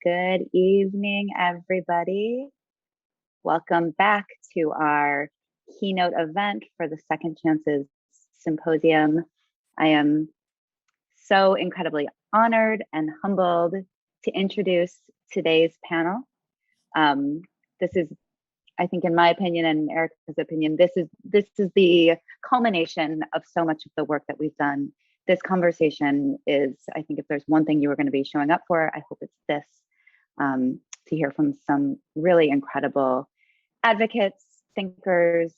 Good evening, everybody. Welcome back to our keynote event for the Second Chances Symposium. I am so incredibly honored and humbled to introduce today's panel. This is, I think, in my opinion and Erica's opinion, this is the culmination of so much of the work that we've done. This conversation is, I think, if there's one thing you are going to be showing up for, I hope it's this. To hear from some really incredible advocates, thinkers,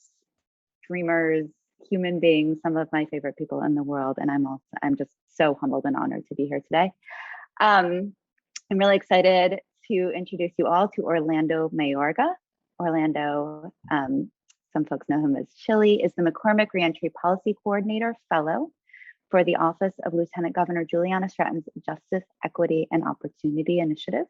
dreamers, human beings, some of my favorite people in the world. And I'm just so humbled and honored to be here today. I'm really excited to introduce you all to Orlando Mayorga. Orlando, some folks know him as Chili, is the McCormick Reentry Policy Coordinator Fellow for the Office of Lieutenant Governor Juliana Stratton's Justice, Equity, and Opportunity Initiative.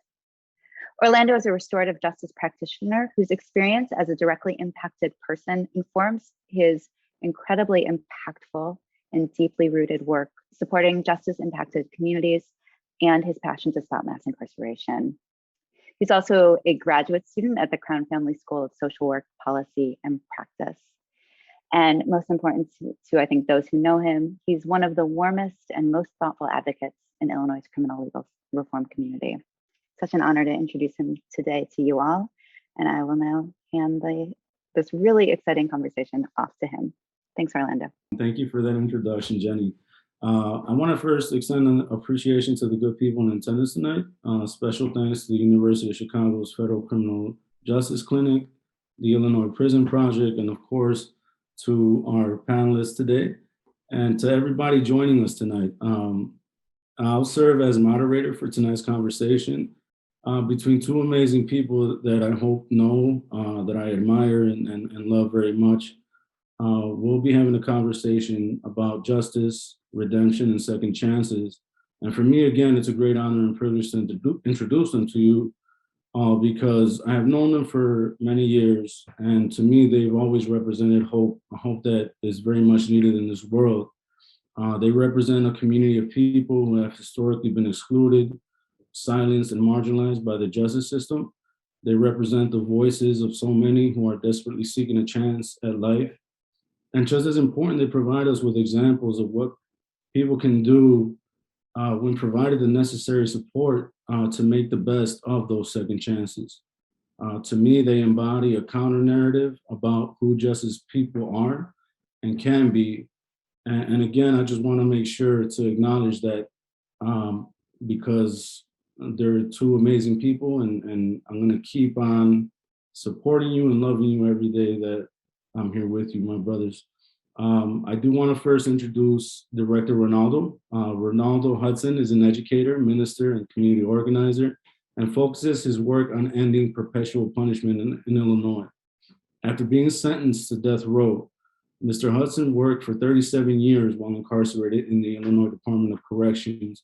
Orlando is a restorative justice practitioner whose experience as a directly impacted person informs his incredibly impactful and deeply rooted work supporting justice-impacted communities and his passion to stop mass incarceration. He's also a graduate student at the Crown Family School of Social Work, Policy, and Practice. And most important to I think, those who know him, he's one of the warmest and most thoughtful advocates in Illinois' criminal legal reform community. Such an honor to introduce him today to you all. And I will now hand this really exciting conversation off to him. Thanks, Orlando. Thank you for that introduction, Jenny. I want to first extend an appreciation to the good people in attendance tonight. Special thanks to the University of Chicago's Federal Criminal Justice Clinic, the Illinois Prison Project, and of course, to our panelists today, and to everybody joining us tonight. I'll serve as moderator for tonight's conversation between two amazing people that I hope know, that I admire and love very much. We'll be having a conversation about justice, redemption, and second chances. And for me, again, it's a great honor and privilege to introduce them to you because I have known them for many years. And to me, they've always represented hope, a hope that is very much needed in this world. They represent a community of people who have historically been excluded, silenced, and marginalized by the justice system. They represent the voices of so many who are desperately seeking a chance at life. And just as important, they provide us with examples of what people can do when provided the necessary support to make the best of those second chances. To me, they embody a counter narrative about who justice people are and can be. And again, I just want to make sure to acknowledge that because they're two amazing people, and I'm going to keep on supporting you and loving you every day that I'm here with you, my brothers. I do want to first introduce Director Renaldo. Renaldo Hudson is an educator, minister, and community organizer, and focuses his work on ending perpetual punishment in Illinois. After being sentenced to death row, Mr. Hudson worked for 37 years while incarcerated in the Illinois Department of Corrections,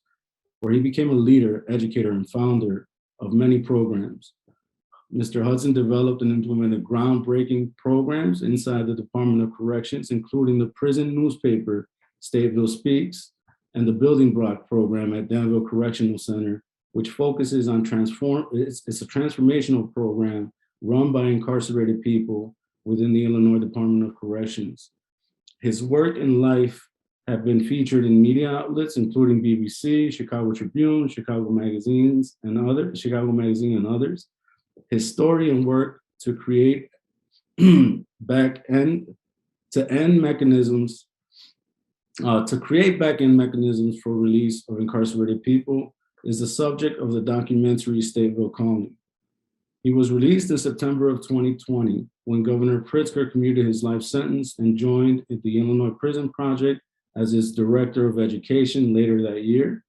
where he became a leader, educator, and founder of many programs. Mr. Hudson developed and implemented groundbreaking programs inside the Department of Corrections, including the prison newspaper, Stateville Speaks, and the Building Block program at Danville Correctional Center, which focuses on it's a transformational program run by incarcerated people within the Illinois Department of Corrections. His work and life have been featured in media outlets, including BBC, Chicago Tribune, Chicago Magazine, and others. His story and work to create back-end mechanisms for release of incarcerated people is the subject of the documentary Stateville Calling. He was released in September of 2020 when Governor Pritzker commuted his life sentence and joined the Illinois Prison Project as its Director of Education later that year.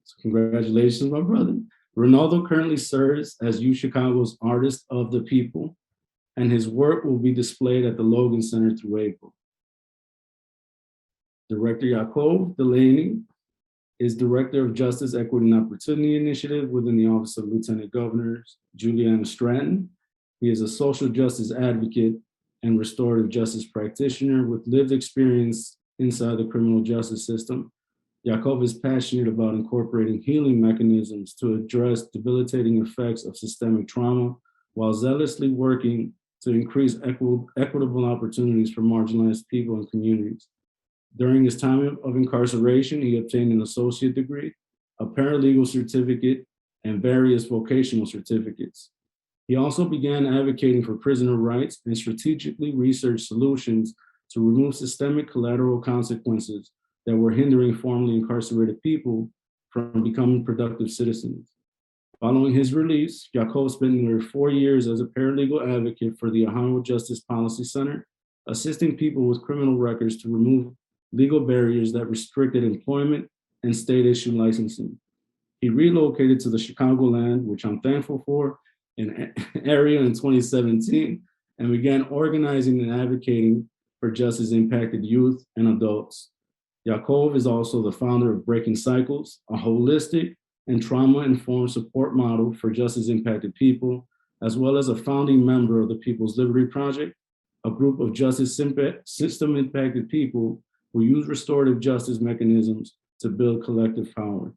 So congratulations, my brother. Renaldo currently serves as UChicago's Artist of the People, and his work will be displayed at the Logan Center through April. Director Yaacov Delaney is Director of Justice, Equity, and Opportunity Initiative within the Office of Lieutenant Governor Juliana Stratton. He is a social justice advocate and restorative justice practitioner with lived experience inside the criminal justice system. Yaacov is passionate about incorporating healing mechanisms to address debilitating effects of systemic trauma while zealously working to increase equitable opportunities for marginalized people and communities. During his time of incarceration, he obtained an associate degree, a paralegal certificate, and various vocational certificates. He also began advocating for prisoner rights and strategically researched solutions to remove systemic collateral consequences that were hindering formerly incarcerated people from becoming productive citizens. Following his release, Yaacov spent nearly 4 years as a paralegal advocate for the Ohio Justice Policy Center, assisting people with criminal records to remove legal barriers that restricted employment and state-issued licensing. He relocated to the Chicagoland, which I'm thankful for, an area in 2017, and began organizing and advocating for justice-impacted youth and adults. Yaacov is also the founder of Breaking Cycles, a holistic and trauma-informed support model for justice-impacted people, as well as a founding member of the People's Liberty Project, a group of justice system-impacted people who use restorative justice mechanisms to build collective power.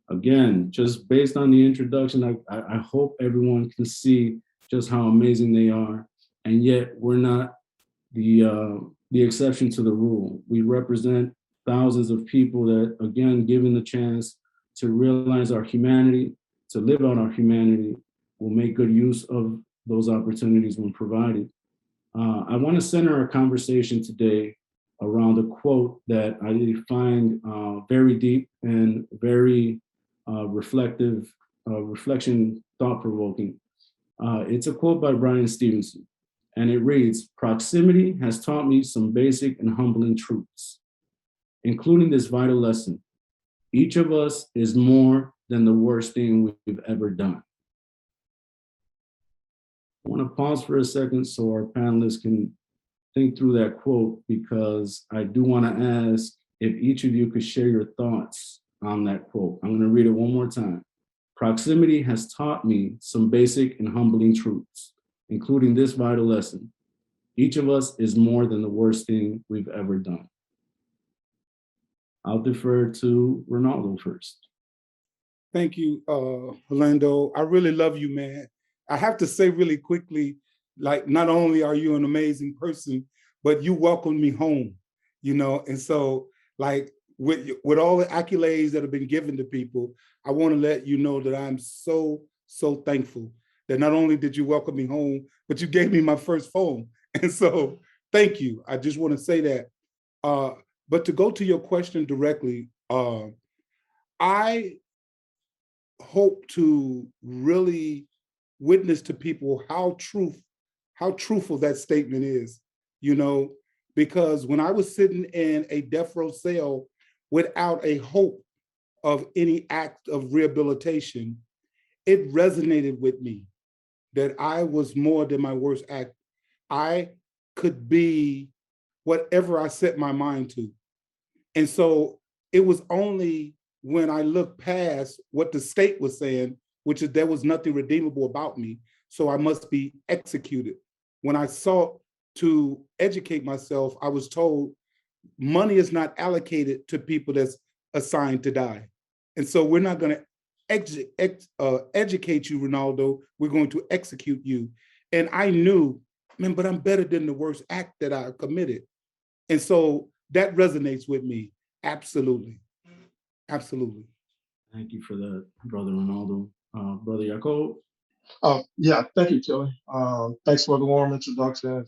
Again, just based on the introduction, I hope everyone can see just how amazing they are. And yet we're not the exception to the rule. We represent thousands of people that, again, given the chance to realize our humanity, to live out our humanity, will make good use of those opportunities when provided. I want to center our conversation today around a quote that I find very deep and very reflection, thought-provoking. It's a quote by Brian Stevenson, and it reads, "Proximity has taught me some basic and humbling truths, including this vital lesson. Each of us is more than the worst thing we've ever done." I want to pause for a second so our panelists can think through that quote, because I do want to ask if each of you could share your thoughts on that quote. I'm going to read it one more time. "Proximity has taught me some basic and humbling truths, including this vital lesson. Each of us is more than the worst thing we've ever done." I'll defer to Renaldo first. Thank you, Orlando. I really love you, man. I have to say really quickly, like, not only are you an amazing person, but you welcomed me home, you know? And so, like, with all the accolades that have been given to people, I want to let you know that I'm so, so thankful that not only did you welcome me home, but you gave me my first phone. And so, thank you. I just want to say that. But to go to your question directly, I hope to really witness to people how truthful that statement is, you know, because when I was sitting in a death row cell without a hope of any act of rehabilitation, it resonated with me that I was more than my worst act. I could be whatever I set my mind to. And so it was only when I looked past what the state was saying, which is there was nothing redeemable about me, so I must be executed. When I sought to educate myself, I was told money is not allocated to people that's assigned to die. And so we're not going to educate you, Renaldo, we're going to execute you. And I knew, man, but I'm better than the worst act that I committed. And so that resonates with me, absolutely. Absolutely. Thank you for that, Brother Renaldo. Brother Yaacov? Yeah, thank you, Kelly. Thanks for the warm introduction.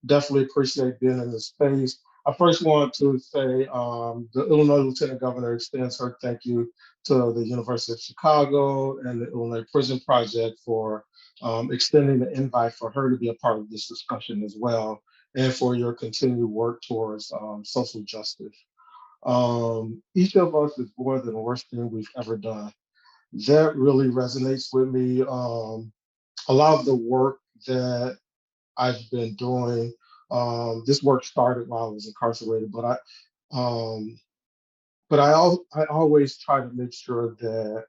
Definitely appreciate being in this space. I first want to say the Illinois Lieutenant Governor extends her thank you to the University of Chicago and the Illinois Prison Project for extending the invite for her to be a part of this discussion as well, and for your continued work towards social justice. Each of us is more than the worst thing we've ever done. That really resonates with me. A lot of the work that I've been doing, this work started while I was incarcerated, but I always try to make sure that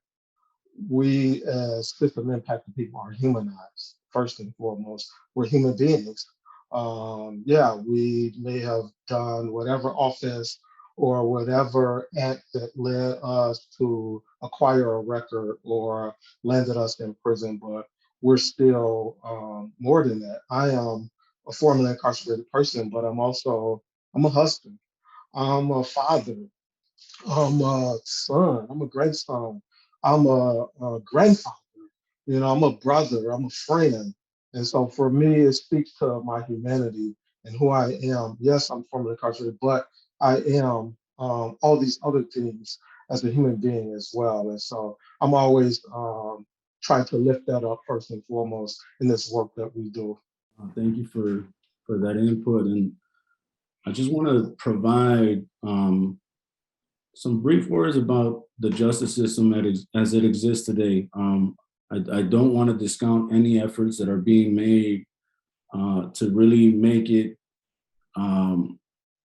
we as system impacted people are humanized first and foremost. We're human beings. Yeah, we may have done whatever offense or whatever act that led us to acquire a record or landed us in prison, but we're still more than that. I am a formerly incarcerated person, but I'm a husband, I'm a father, I'm a son, I'm a grandson, I'm a grandfather, I'm a brother, I'm a friend. And so for me, it speaks to my humanity and who I am. Yes, I'm formerly incarcerated, but I am all these other things as a human being as well. And so I'm always trying to lift that up first and foremost in this work that we do. Thank you for that input. And I just want to provide some brief words about the justice system as it exists today. I don't want to discount any efforts that are being made to really make it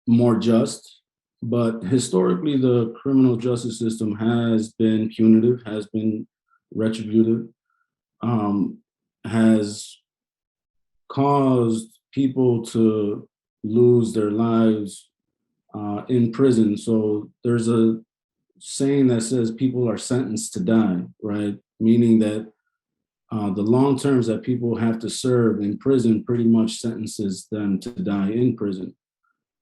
more just. But historically, the criminal justice system has been punitive, has been retributive, has caused people to lose their lives in prison. So there's a saying that says people are sentenced to die, right? Meaning that the long terms that people have to serve in prison pretty much sentences them to die in prison.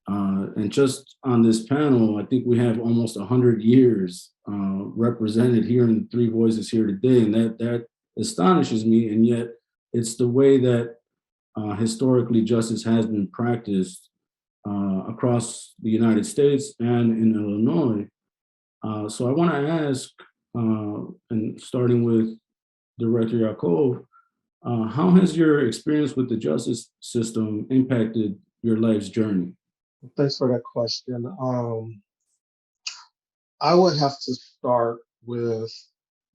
And just on this panel, I think we have almost 100 years represented here in Three Voices here today, and that astonishes me. And yet, it's the way that historically justice has been practiced across the United States and in Illinois. So I want to ask, and starting with Director Yaacov, how has your experience with the justice system impacted your life's journey? Thanks for that question. I would have to start with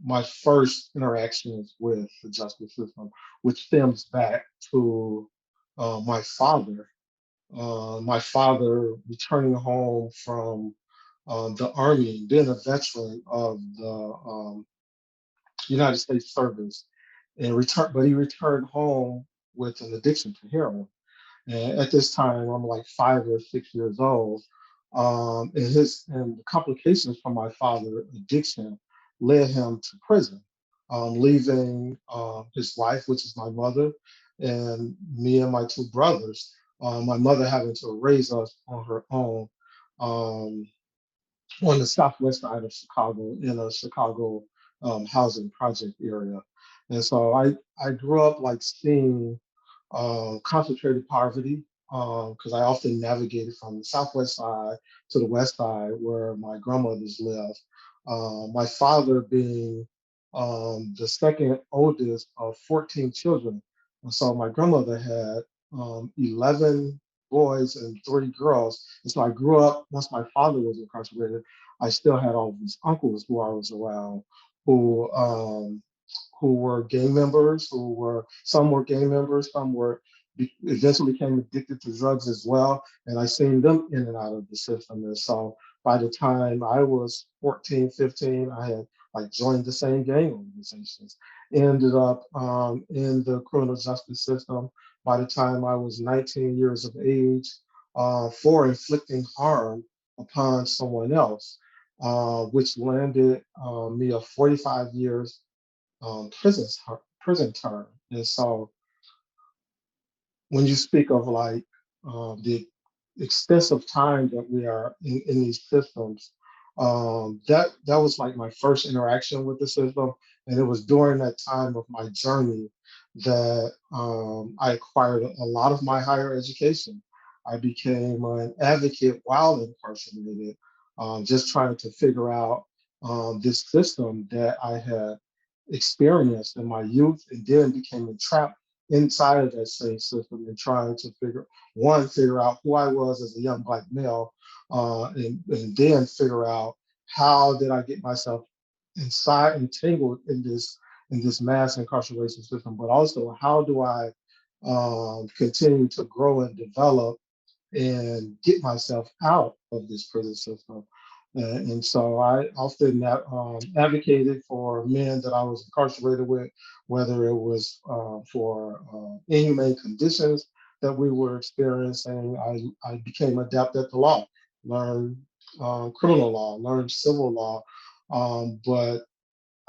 my first interactions with the justice system, which stems back to my father. My father returning home from the Army, being a veteran of the United States service, but he returned home with an addiction to heroin. And at this time, I'm like 5 or 6 years old. And the complications from my father's addiction led him to prison, leaving his wife, which is my mother, and me and my two brothers. My mother having to raise us on her own um, on the southwest side of Chicago in a Chicago housing project area. And so I grew up like seeing concentrated poverty because I often navigated from the southwest side to the west side where my grandmothers lived. My father being the second oldest of 14 children. And so my grandmother had 11 boys and 3 girls. And so I grew up, once my father was incarcerated, I still had all these uncles who I was around who were gang members, some were gang members, some eventually became addicted to drugs as well. And I seen them in and out of the system. And so by the time I was 14, 15, I had like joined the same gang organizations, ended up in the criminal justice system by the time I was 19 years of age for inflicting harm upon someone else, which landed me a 45 years prison term. And so when you speak of like the extensive time that we are in these systems, that was like my first interaction with the system. And it was during that time of my journey that I acquired a lot of my higher education. I became an advocate while incarcerated, just trying to figure out this system that I had experienced in my youth and then became entrapped inside of that same system and trying to figure out who I was as a young Black male, and then figure out how did I get myself inside entangled in this mass incarceration system, but also how do I continue to grow and develop and get myself out of this prison system. And so I often advocated for men that I was incarcerated with, whether it was for inhumane conditions that we were experiencing. I became adept at the law, learned criminal law, learned civil law, but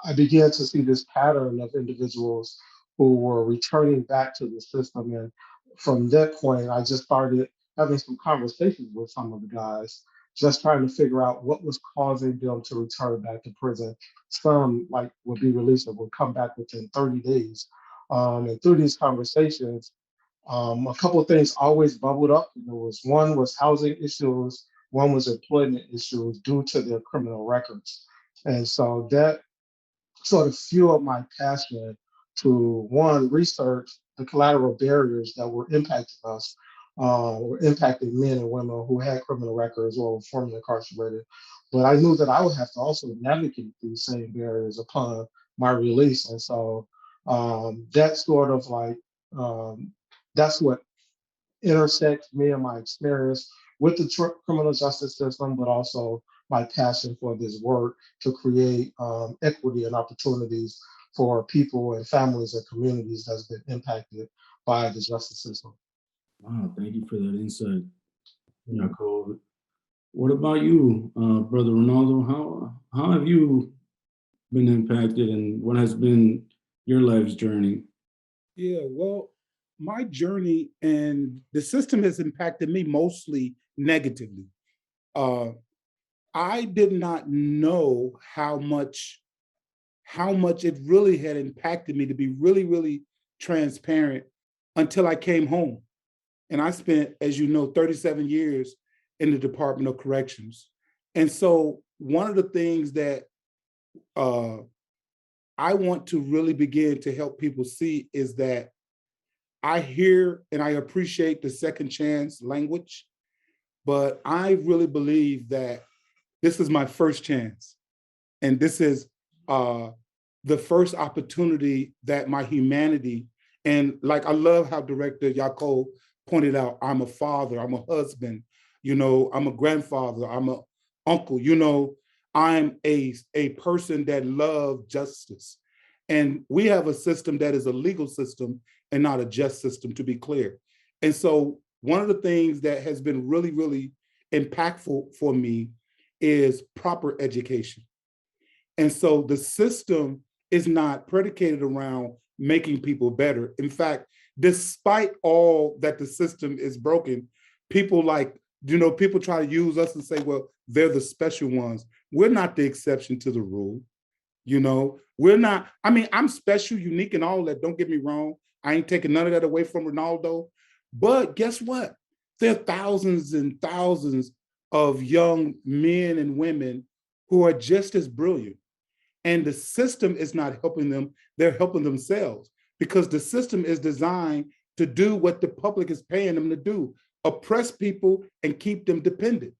I began to see this pattern of individuals who were returning back to the system. And from that point, I just started having some conversations with some of the guys, just trying to figure out what was causing them to return back to prison. Some like would be released and would come back within 30 days. And through these conversations, a couple of things always bubbled up. One was housing issues, one was employment issues due to their criminal records. And so that sort of fueled my passion to one, research the collateral barriers that were impacting us, were impacting men and women who had criminal records or were formerly incarcerated. But I knew that I would have to also navigate these same barriers upon my release. And so that sort of like, that's what intersects me and my experience with the criminal justice system, but also my passion for this work to create equity and opportunities for people and families and communities that's been impacted by the justice system. Wow, thank you for that insight, Yaacov. What about you, Brother Renaldo? How have you been impacted, and what has been your life's journey? Yeah, well, my journey and the system has impacted me mostly negatively. Uh, I did not know how much it really had impacted me, to be really, really transparent, until I came home. And I spent, as you know, 37 years in the Department of Corrections. And so one of the things that I want to really begin to help people see is that I hear and I appreciate the second chance language, but I really believe that this is my first chance. And this is the first opportunity that my humanity, and like I love how Director Yaacov pointed out, I'm a father, I'm a husband, I'm a grandfather, I'm an uncle, I'm a person that loves justice. And we have a system that is a legal system and not a just system, to be clear. And so one of the things that has been really, really impactful for me is proper education. And so the system is not predicated around making people better. In fact, despite all that the system is broken, people people try to use us and say, well, they're the special ones. We're not the exception to the rule. We're not, I'm special, unique, and all that. Don't get me wrong. I ain't taking none of that away from Renaldo. But guess what? There are thousands and thousands of young men and women who are just as brilliant. And the system is not helping them, they're helping themselves, because the system is designed to do what the public is paying them to do, oppress people and keep them dependent.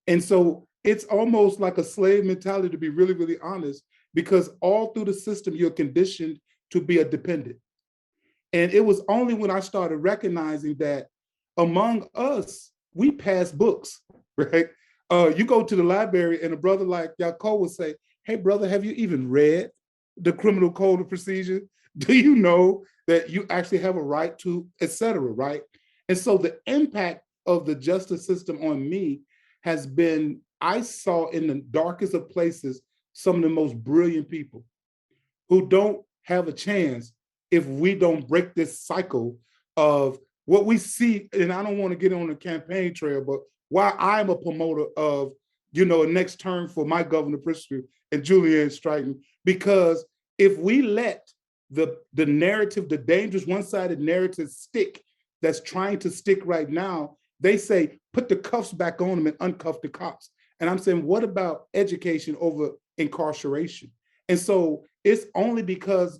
And so it's almost like a slave mentality, to be really, really honest, because all through the system, you're conditioned to be a dependent. And it was only when I started recognizing that among us, we pass books, right? You go to the library and a brother like Yaacov would say, hey, brother, have you even read the Criminal Code of Procedure? Do you know that you actually have a right to, et cetera, right? And so the impact of the justice system on me has been, I saw in the darkest of places some of the most brilliant people who don't have a chance if we don't break this cycle of what we see. And I don't want to get on the campaign trail, but why I'm a promoter of, a next term for my governor, Pritzker, and Julianne Streighton, because if we let the narrative, the dangerous one-sided narrative stick that's trying to stick right now, they say, put the cuffs back on them and uncuff the cops. And I'm saying, what about education over incarceration? And so it's only because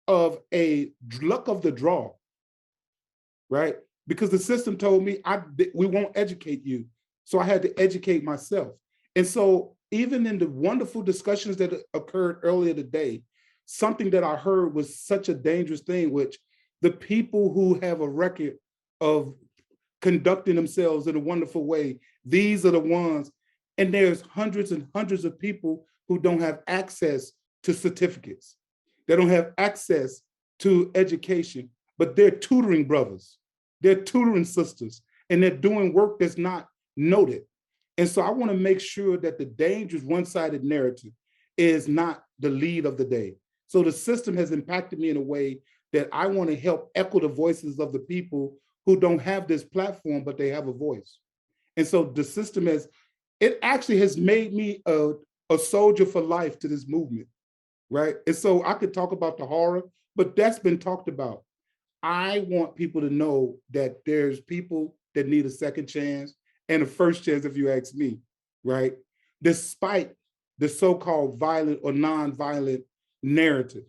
of a luck of the draw, right? Because the system told me we won't educate you. So I had to educate myself. And so even in the wonderful discussions that occurred earlier today, something that I heard was such a dangerous thing, which the people who have a record of conducting themselves in a wonderful way, these are the ones, and there's hundreds and hundreds of people who don't have access to certificates. They don't have access to education, but they're tutoring brothers, they're tutoring sisters, and they're doing work that's not noted. And so I want to make sure that the dangerous one-sided narrative is not the lead of the day. So the system has impacted me in a way that I want to help echo the voices of the people who don't have this platform, but they have a voice. And so the system it actually has made me a soldier for life to this movement, right? And so I could talk about the horror, but that's been talked about. I want people to know that there's people that need a second chance and a first chance, if you ask me, right? Despite the so-called violent or non-violent narrative,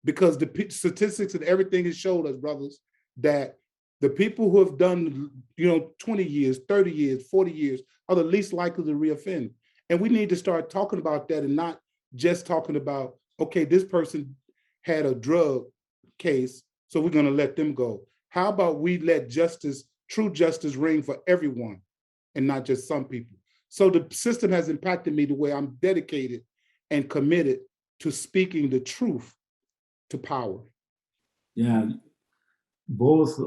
because the statistics and everything has showed us, brothers, that the people who have done, 20 years, 30 years, 40 years are the least likely to reoffend. And we need to start talking about that and not just talking about, okay, this person had a drug case, so we're going to let them go. How about we let justice, true justice, reign for everyone and not just some people? So the system has impacted me the way I'm dedicated and committed to speaking the truth to power. Yeah, both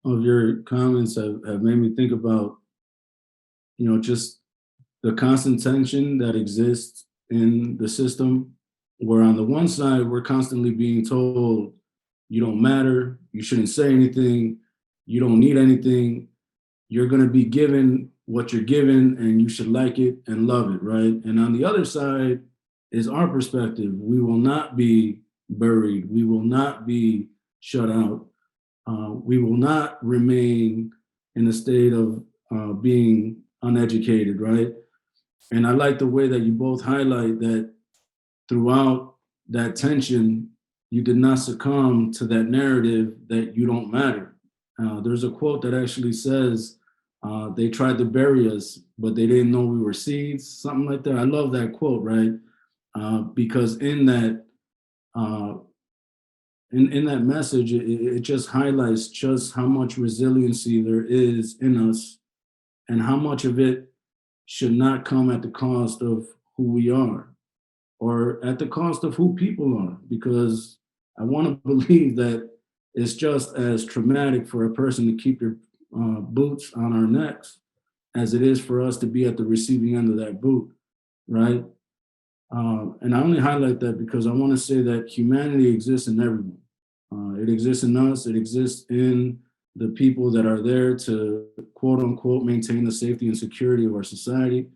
of your comments have made me think about, just the constant tension that exists in the system, where on the one side, we're constantly being told, you don't matter, you shouldn't say anything, you don't need anything, you're going to be given what you're given and you should like it and love it, right? And on the other side is our perspective. We will not be buried. We will not be shut out. We will not remain in a state of being uneducated, right? And I like the way that you both highlight that throughout that tension, you did not succumb to that narrative that you don't matter. There's a quote that actually says, they tried to bury us, but they didn't know we were seeds, something like that. I love that quote, right? Because in that in that message, it just highlights just how much resiliency there is in us and how much of it should not come at the cost of who we are or at the cost of who people are, because I want to believe that it's just as traumatic for a person to keep their boots on our necks as it is for us to be at the receiving end of that boot, right? And I only highlight that because I want to say that humanity exists in everyone. It exists in us, it exists in the people that are there to quote unquote maintain the safety and security of our society.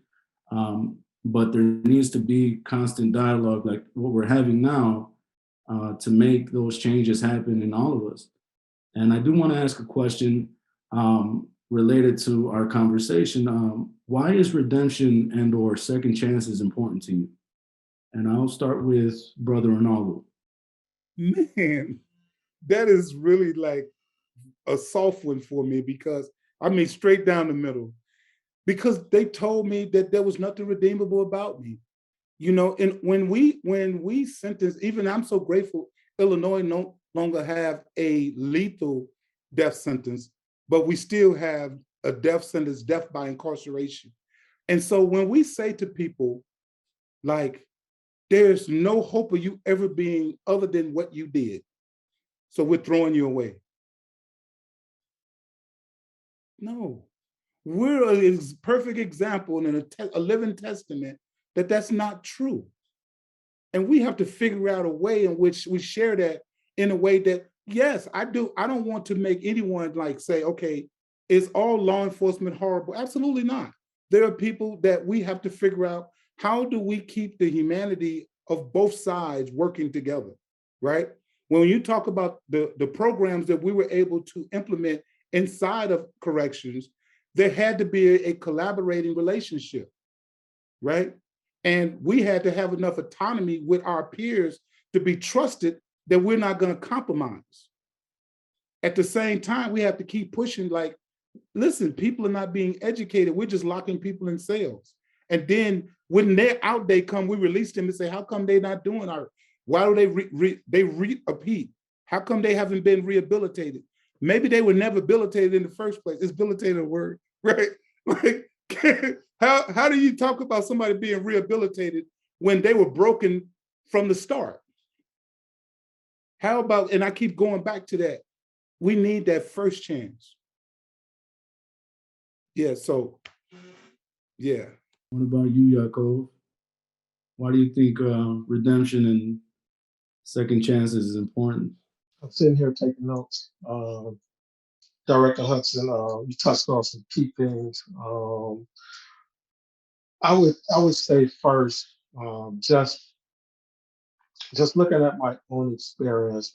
But there needs to be constant dialogue like what we're having now to make those changes happen in all of us. And I do want to ask a question related to our conversation. Why is redemption and or second chances important to you? And I'll start with Brother Renaldo. Man, that is really like a soft one for me because straight down the middle, because they told me that there was nothing redeemable about me, and when we sentenced, even I'm so grateful Illinois no longer have a lethal death sentence, but we still have a death sentence, death by incarceration. And so when we say to people, like, there's no hope of you ever being other than what you did, so we're throwing you away. No, we're a perfect example and a living testament that that's not true. And we have to figure out a way in which we share that in a way that, yes, I don't want to make anyone like say, okay, is all law enforcement horrible? Absolutely not. There are people that we have to figure out, how do we keep the humanity of both sides working together, right? When you talk about the programs that we were able to implement inside of corrections, there had to be a collaborating relationship, right? And we had to have enough autonomy with our peers to be trusted that we're not going to compromise. At the same time, we have to keep pushing, like, listen, people are not being educated. We're just locking people in cells. And then when their out day come, we release them and say, how come they're not doing our, why do they repeat? How come they haven't been rehabilitated? Maybe they were never habilitated in the first place. Is habilitated a word, right? Like, how do you talk about somebody being rehabilitated when they were broken from the start? How about, and I keep going back to that, we need that first chance. Yeah, so Yeah. What about you, Yaacov? Why do you think redemption and second chances is important? I'm sitting here taking notes. Director Hudson, you touched on some key things. I would say first, just looking at my own experience.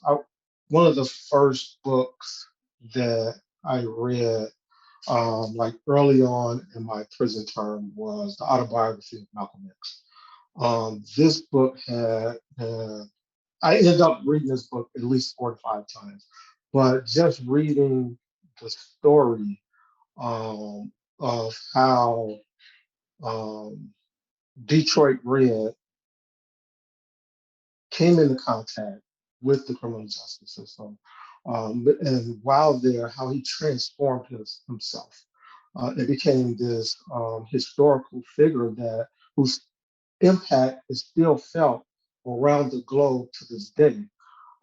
One of the first books that I read, like early on in my prison term, was the Autobiography of Malcolm X. This book I ended up reading this book at least 4 to 5 times, but just reading the story of how um, Detroit Red came into contact with the criminal justice system, and while there, how he transformed himself. It became this historical figure whose impact is still felt around the globe to this day.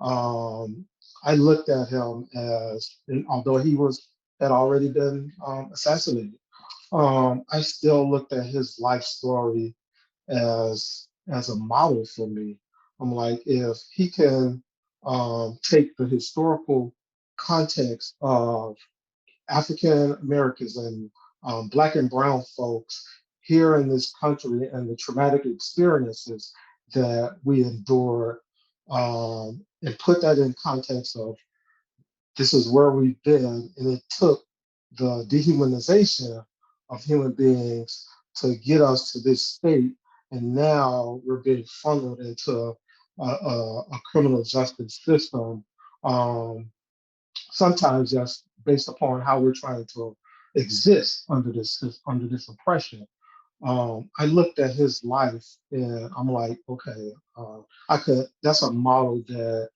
Um, I looked at him as, and although had already been assassinated, I still looked at his life story as a model for me. I'm like, if he can take the historical context of African Americans and Black and Brown folks here in this country and the traumatic experiences that we endure, and put that in context of this is where we've been, and it took the dehumanization of human beings to get us to this state, and now we're being funneled into a criminal justice system. Sometimes just based upon how we're trying to exist under this oppression. I looked at his life and I'm like, okay, that's a model that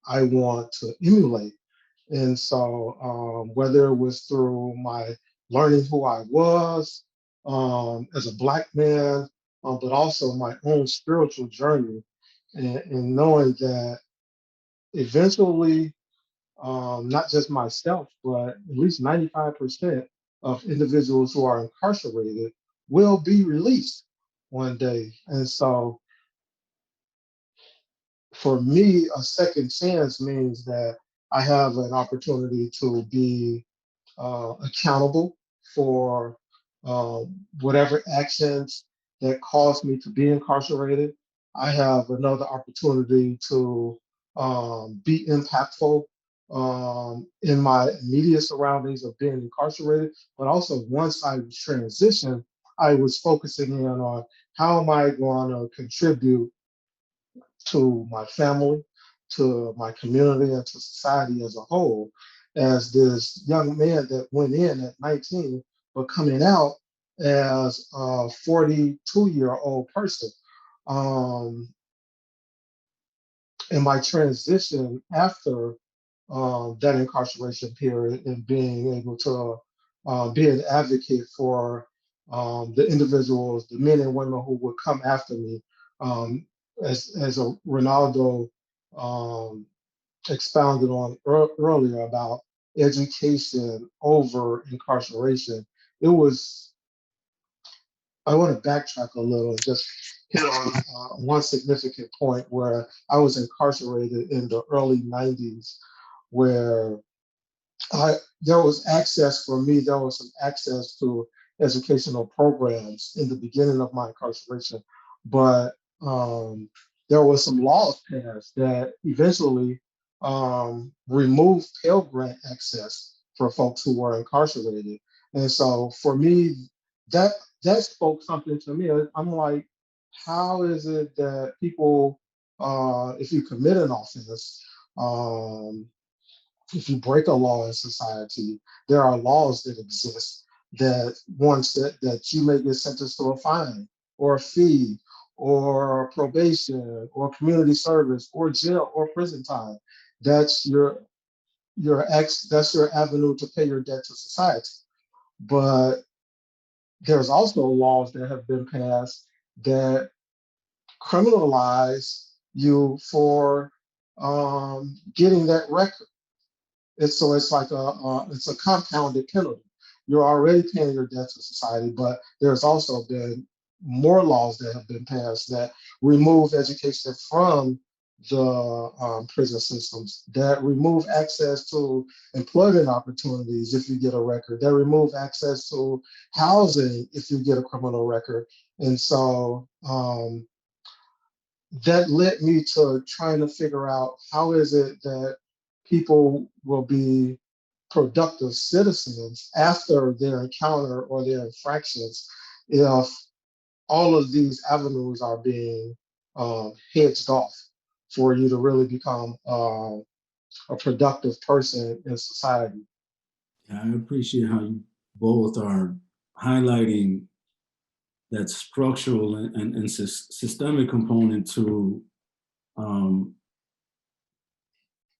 I want to emulate. And so whether it was through my learning who I was as a Black man, but also my own spiritual journey, and knowing that eventually, not just myself, but at least 95% of individuals who are incarcerated will be released one day. And so for me, a second chance means that I have an opportunity to be accountable for whatever actions that caused me to be incarcerated. I have another opportunity to be impactful in my immediate surroundings of being incarcerated, but also once I transitioned, I was focusing in on how am I going to contribute to my family, to my community, and to society as a whole, as this young man that went in at 19, but coming out as a 42-year-old person. Um, in my transition after that incarceration period and being able to be an advocate for the individuals, the men and women who would come after me, as a Renaldo expounded on earlier about education over incarceration. It was, I want to backtrack a little and just hit on one significant point where I was incarcerated in the early 90s, where there was access for me, there was some access to educational programs in the beginning of my incarceration, but there was some laws passed that eventually removed Pell Grant access for folks who were incarcerated. And so for me, that that spoke something to me. I'm like, how is it that people, if you commit an offense, um, if you break a law in society, there are laws that exist that once that you may get sentenced to a fine or a fee or probation or community service or jail or prison time. That's that's your avenue to pay your debt to society. But there's also laws that have been passed that criminalize you for getting that record. It's like it's a compounded penalty, you're already paying your debt to society, but there's also been more laws that have been passed that remove education from the prison systems, that remove access to employment opportunities if you get a record, that remove access to housing if you get a criminal record. And so that led me to trying to figure out how is it that people will be productive citizens after their encounter or their infractions if all of these avenues are being hedged off for you to really become a productive person in society. Yeah, I appreciate how you both are highlighting that structural and systemic component um,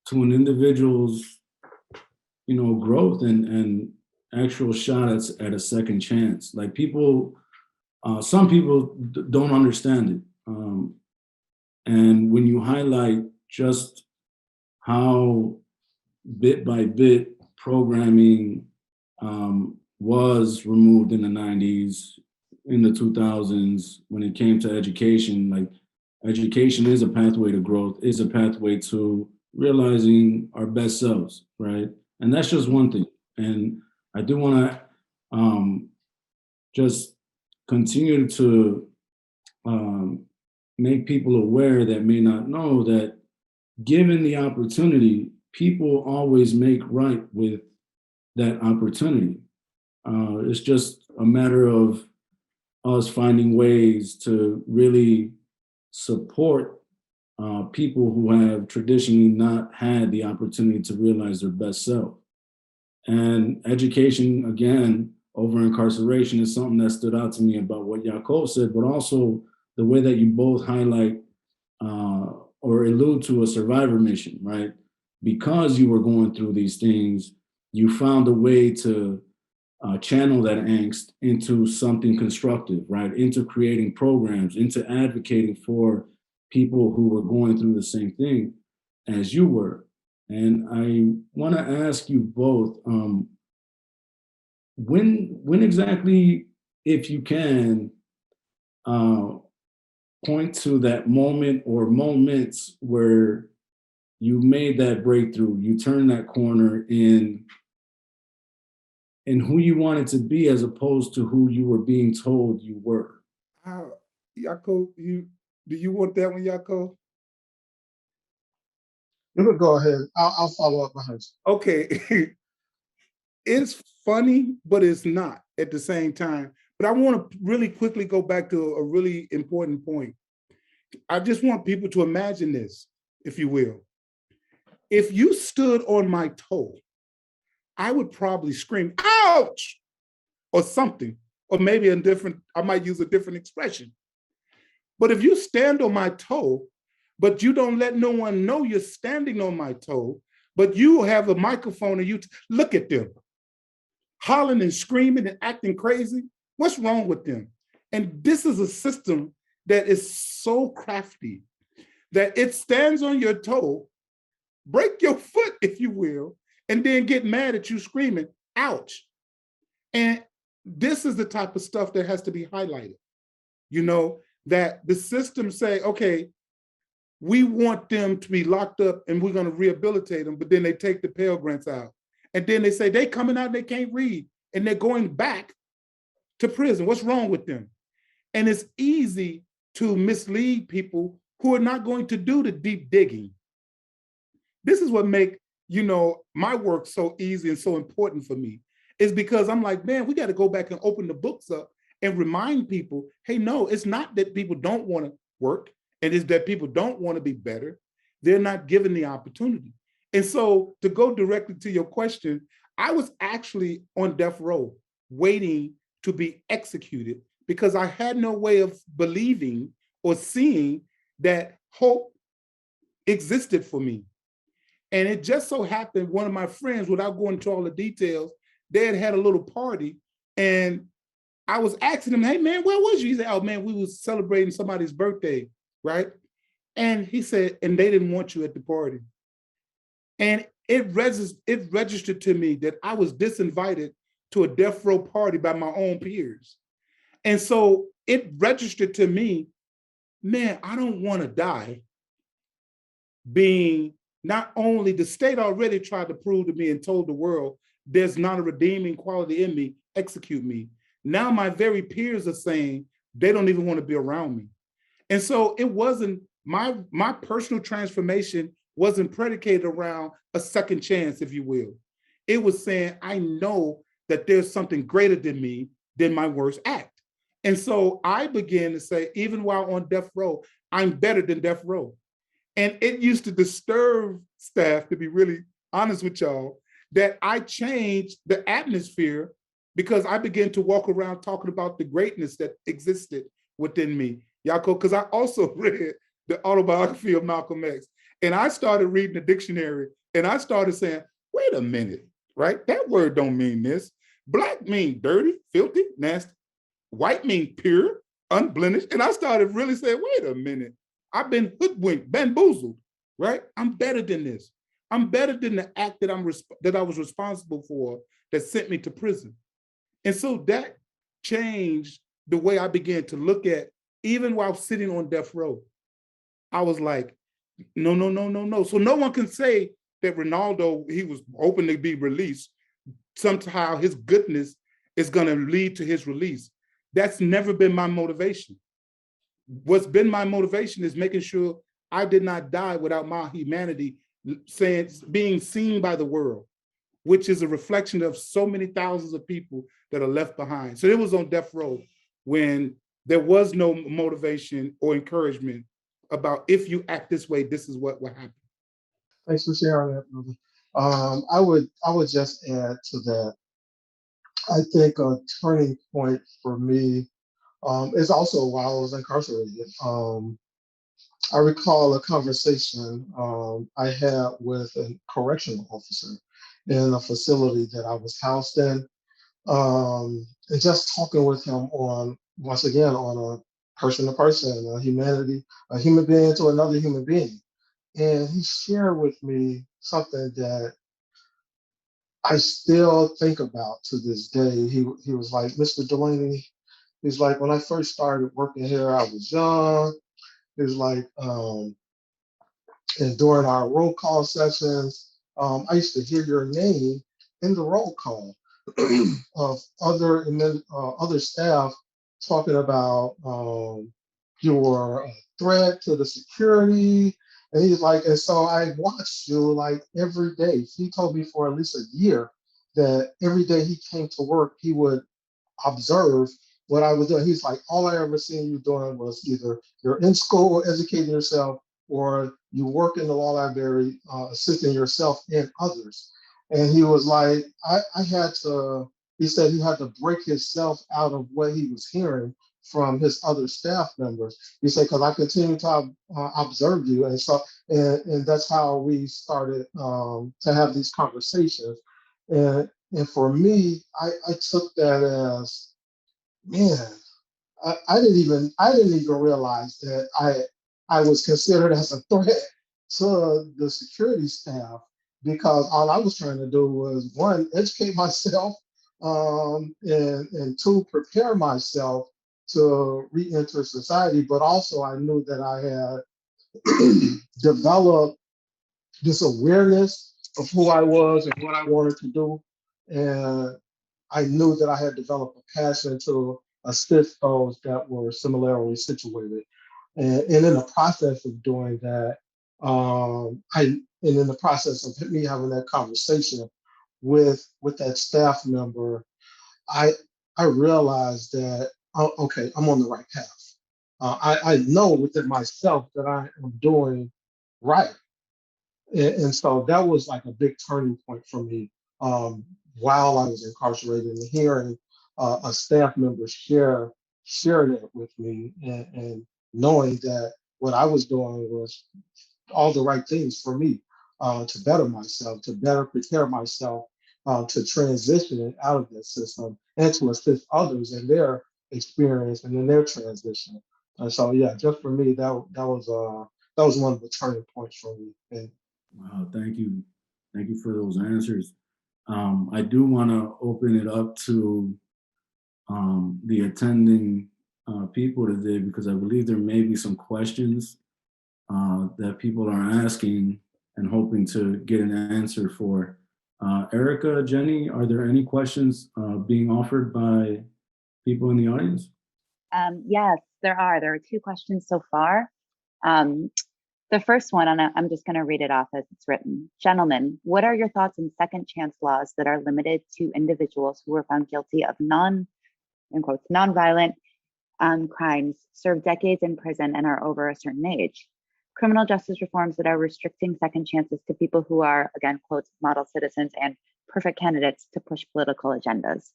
to an individual's, growth and actual shot at a second chance. Like some people don't understand it. And when you highlight just how bit by bit programming was removed in the 90s, in the 2000s, when it came to education, like education is a pathway to growth, is a pathway to realizing our best selves, right? And that's just one thing. And I do want to just continue to make people aware that may not know that given the opportunity, people always make right with that opportunity. It's just a matter of us finding ways to really support people who have traditionally not had the opportunity to realize their best self. And education, again, over incarceration is something that stood out to me about what Yaacov said, but also the way that you both highlight or allude to a survivor mission, right? Because you were going through these things, you found a way to channel that angst into something constructive, right? Into creating programs, into advocating for people who were going through the same thing as you were. And I want to ask you both, when exactly, if you can, point to that moment or moments where you made that breakthrough, you turned that corner in who you wanted to be as opposed to who you were being told you were. Yaacov, do you want that one, Yaacov? You could go ahead. I'll follow up behind you. Okay. It's funny, but it's not at the same time. But I want to really quickly go back to a really important point. I just want people to imagine this, if you will. If you stood on my toe, I would probably scream, ouch, or something, or maybe I might use a different expression. But if you stand on my toe, but you don't let no one know you're standing on my toe, but you have a microphone and you look at them, hollering and screaming and acting crazy, what's wrong with them? And this is a system that is so crafty that it stands on your toe, break your foot, if you will, and then get mad at you screaming, ouch. And this is the type of stuff that has to be highlighted, that the system say, okay, we want them to be locked up and we're going to rehabilitate them, but then they take the Pell Grants out. And then they say they coming out and they can't read and they're going back to prison. What's wrong with them? And it's easy to mislead people who are not going to do the deep digging. This is what make, my work so easy and so important for me, is because I'm like, man, we got to go back and open the books up and remind people, hey, no, it's not that people don't want to work, and it's that people don't want to be better. They're not given the opportunity. And so to go directly to your question, I was actually on death row waiting to be executed because I had no way of believing or seeing that hope existed for me. And it just so happened, one of my friends, without going into all the details, they had a little party, and I was asking him, hey man, where was you? He said, oh man, we was celebrating somebody's birthday, right? And he said, and they didn't want you at the party. And it registered to me that I was disinvited to a death row party by my own peers. And so it registered to me, man, I don't want to die being, not only the state already tried to prove to me and told the world there's not a redeeming quality in me, execute me. Now my very peers are saying they don't even want to be around me. And so it wasn't, my personal transformation wasn't predicated around a second chance, if you will. It was saying, I know that there's something greater than me, than my worst act. And so I began to say, even while on death row, I'm better than death row. And it used to disturb staff, to be really honest with y'all, that I changed the atmosphere because I began to walk around talking about the greatness that existed within me. Yaacov, because I also read the Autobiography of Malcolm X. And I started reading the dictionary and I started saying, wait a minute, right? That word don't mean this. Black mean dirty, filthy, nasty. White mean pure, unblemished. And I started really saying, wait a minute. I've been hoodwinked, bamboozled, right? I'm better than this. I'm better than the act that I was responsible for that sent me to prison. And so that changed the way I began to look at, even while sitting on death row. I was like, no, no, no, no, no. So no one can say that Renaldo, he was hoping to be released. Somehow his goodness is going to lead to his release. That's never been my motivation. What's been my motivation is making sure I did not die without my humanity being seen by the world, which is a reflection of so many thousands of people that are left behind. So it was on death row when there was no motivation or encouragement about, if you act this way, this is what will happen. Thanks for sharing that, brother. I would just add to that. I think a turning point for me is also while I was incarcerated. I recall a conversation I had with a correctional officer in a facility that I was housed in, and just talking with him on, once again, on a person to person, a human being to another human being. And he shared with me something that I still think about to this day. He was like, Mr. Delaney, he's like, when I first started working here, I was young. He was like, and during our roll call sessions, I used to hear your name in the roll call of other staff talking about your threat to the security. And he's like, and so I watched you like every day. He told me for at least a year that every day he came to work, he would observe what I was doing. He's like, all I ever seen you doing was either you're in school educating yourself, or you work in the law library assisting yourself and others. And he was like, I had to, he said he had to break himself out of what he was hearing from his other staff members. He said, because I continued to observe you. And so, and that's how we started to have these conversations. And for me, I took that as, man, I didn't even realize that I was considered as a threat to the security staff, because all I was trying to do was, one, educate myself, and two, prepare myself to re-enter society. But also I knew that I had developed this awareness of who I was and what I wanted to do. And I knew that I had developed a passion to assist those that were similarly situated. And in the process of doing that, and in the process of me having that conversation with that staff member, I realized that, oh, okay, I'm on the right path. I know within myself that I am doing right. And so that was like a big turning point for me while I was incarcerated, and hearing a staff member share that with me, and knowing that what I was doing was all the right things for me to better myself, to better prepare myself to transition out of that system, and to assist others in their experience and in their transition. And so, yeah, just for me, that was one of the turning points for me. And Wow, thank you. Thank you for those answers. I do want to open it up to the attending people today, because I believe there may be some questions that people are asking and hoping to get an answer for. Erica, Jenny, are there any questions being offered by people in the audience? Yes, there are. There are two questions so far. The first one, and I'm just going to read it off as it's written. Gentlemen, what are your thoughts on second chance laws that are limited to individuals who were found guilty of non-violent crimes, served decades in prison, and are over a certain age? Criminal justice reforms that are restricting second chances to people who are, again, quotes, model citizens and perfect candidates to push political agendas.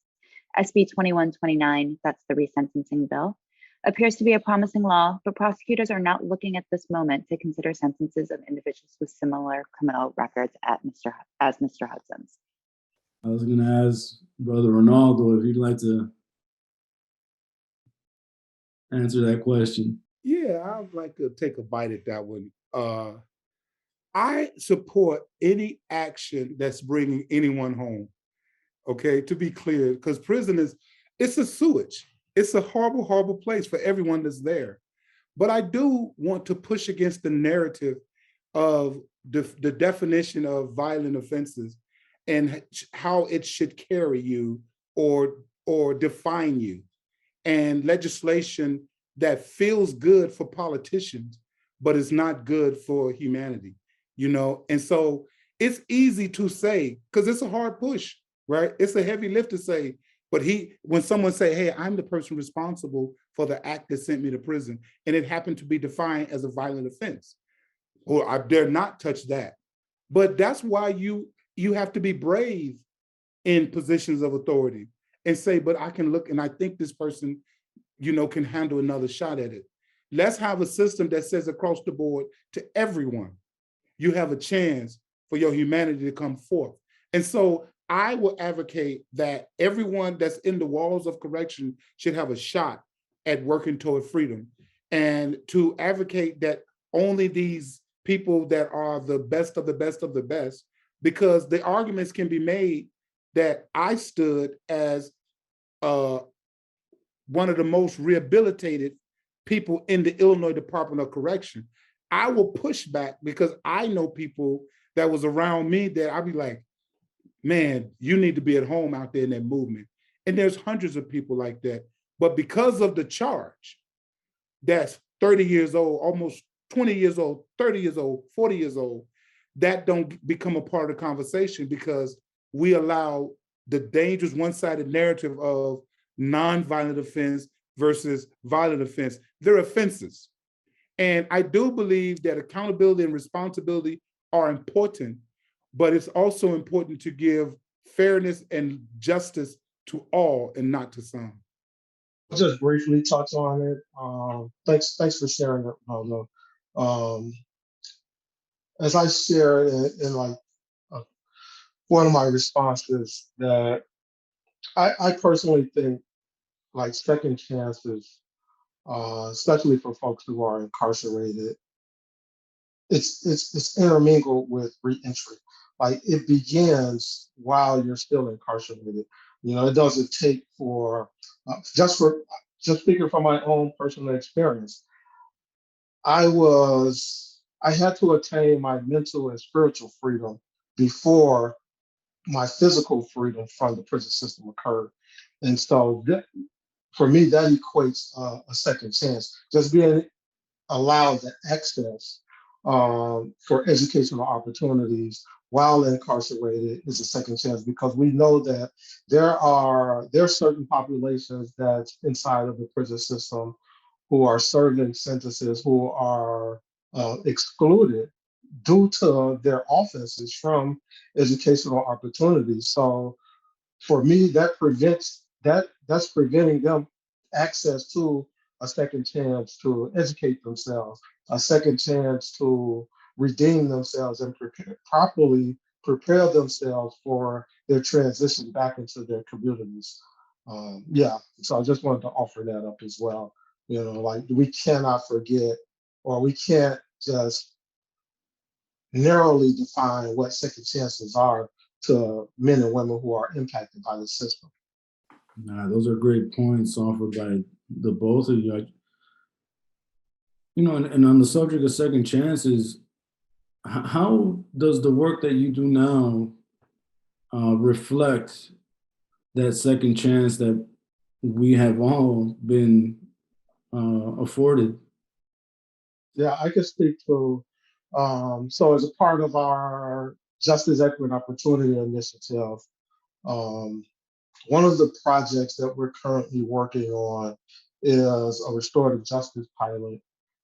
SB 2129, that's the resentencing bill, appears to be a promising law, but prosecutors are not looking at this moment to consider sentences of individuals with similar criminal records as Mr. Hudson's. I was going to ask Brother Renaldo if he'd like to answer that question. Yeah, I'd like to take a bite at that one. I support any action that's bringing anyone home. Okay, to be clear, because prison it's a sewage. It's a horrible, horrible place for everyone that's there. But I do want to push against the narrative of the definition of violent offenses and how it should carry you or define you. And legislation that feels good for politicians, but is not good for humanity, you know? And so it's easy to say, because it's a hard push, right? It's a heavy lift to say, but when someone say, hey, I'm the person responsible for the act that sent me to prison, and it happened to be defined as a violent offense, or I dare not touch that. But that's why you have to be brave in positions of authority and say, but I can look and I think this person, you know, can handle another shot at it. Let's have a system that says across the board to everyone, you have a chance for your humanity to come forth. And so I will advocate that everyone that's in the walls of correction should have a shot at working toward freedom, and to advocate that only these people that are the best of the best of the best, because the arguments can be made that I stood as one of the most rehabilitated people in the Illinois Department of Correction. I will push back because I know people that was around me that I'd be like, man, you need to be at home out there in that movement. And there's hundreds of people like that. But because of the charge that's 30 years old, almost 20 years old, 30 years old, 40 years old, that don't become a part of the conversation because we allow the dangerous one-sided narrative of non-violent offense versus violent offense. They're offenses. And I do believe that accountability and responsibility are important, but it's also important to give fairness and justice to all and not to some. I'll just briefly touch on it. Thanks for sharing it, Renaldo. As I shared in like one of my responses, that I personally think like second chances, especially for folks who are incarcerated, it's intermingled with reentry. Like it begins while you're still incarcerated. You know, it doesn't take for just speaking from my own personal experience. I had to attain my mental and spiritual freedom before my physical freedom from the prison system occurred. And so for me, that equates a second chance. Just being allowed the access for educational opportunities while incarcerated is a second chance, because we know that there are certain populations that's inside of the prison system who are serving sentences who are excluded due to their offenses from educational opportunities. So for me, that's preventing them access to a second chance to educate themselves, a second chance to redeem themselves and properly prepare themselves for their transition back into their communities. Yeah, so I just wanted to offer that up as well. You know, like we cannot forget, or we can't just narrowly define what second chances are to men and women who are impacted by the system. Nah, those are great points offered by the both of you. And on the subject of second chances, how does the work that you do now reflect that second chance that we have all been afforded? Yeah, I can speak to, so as a part of our Justice, Equity, and Opportunity Initiative, one of the projects that we're currently working on is a restorative justice pilot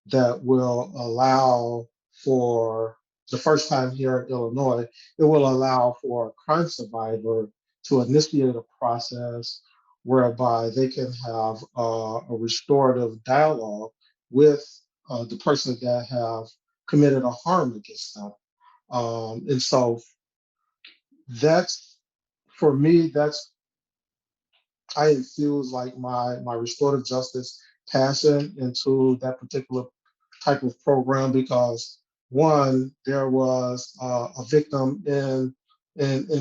that will allow for the first time here in Illinois, it will allow for a crime survivor to initiate a process whereby they can have a restorative dialogue with the person that have committed a harm against them. And so that's, for me, that's, I infuse like my restorative justice passion into that particular type of program because one, there was a victim in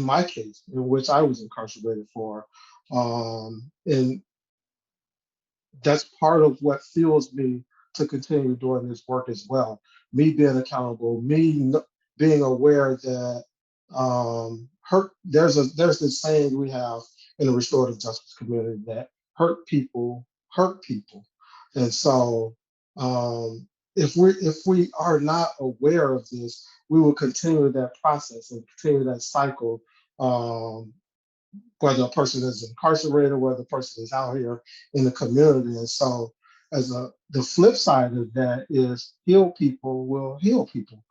my case in which I was incarcerated for, and that's part of what fuels me to continue doing this work as well. Me being accountable, being aware that there's this saying we have in the restorative justice community that hurt people hurt people. And so if we are not aware of this, we will continue that process and continue that cycle, whether a person is incarcerated, whether a person is out here in the community. And so the flip side of that is heal people will heal people.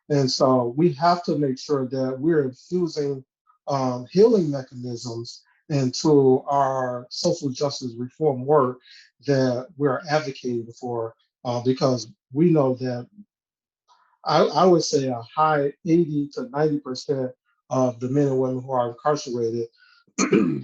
And so we have to make sure that we're infusing healing mechanisms into our social justice reform work that we're advocating for, because we know that I would say a high 80 to 90% of the men and women who are incarcerated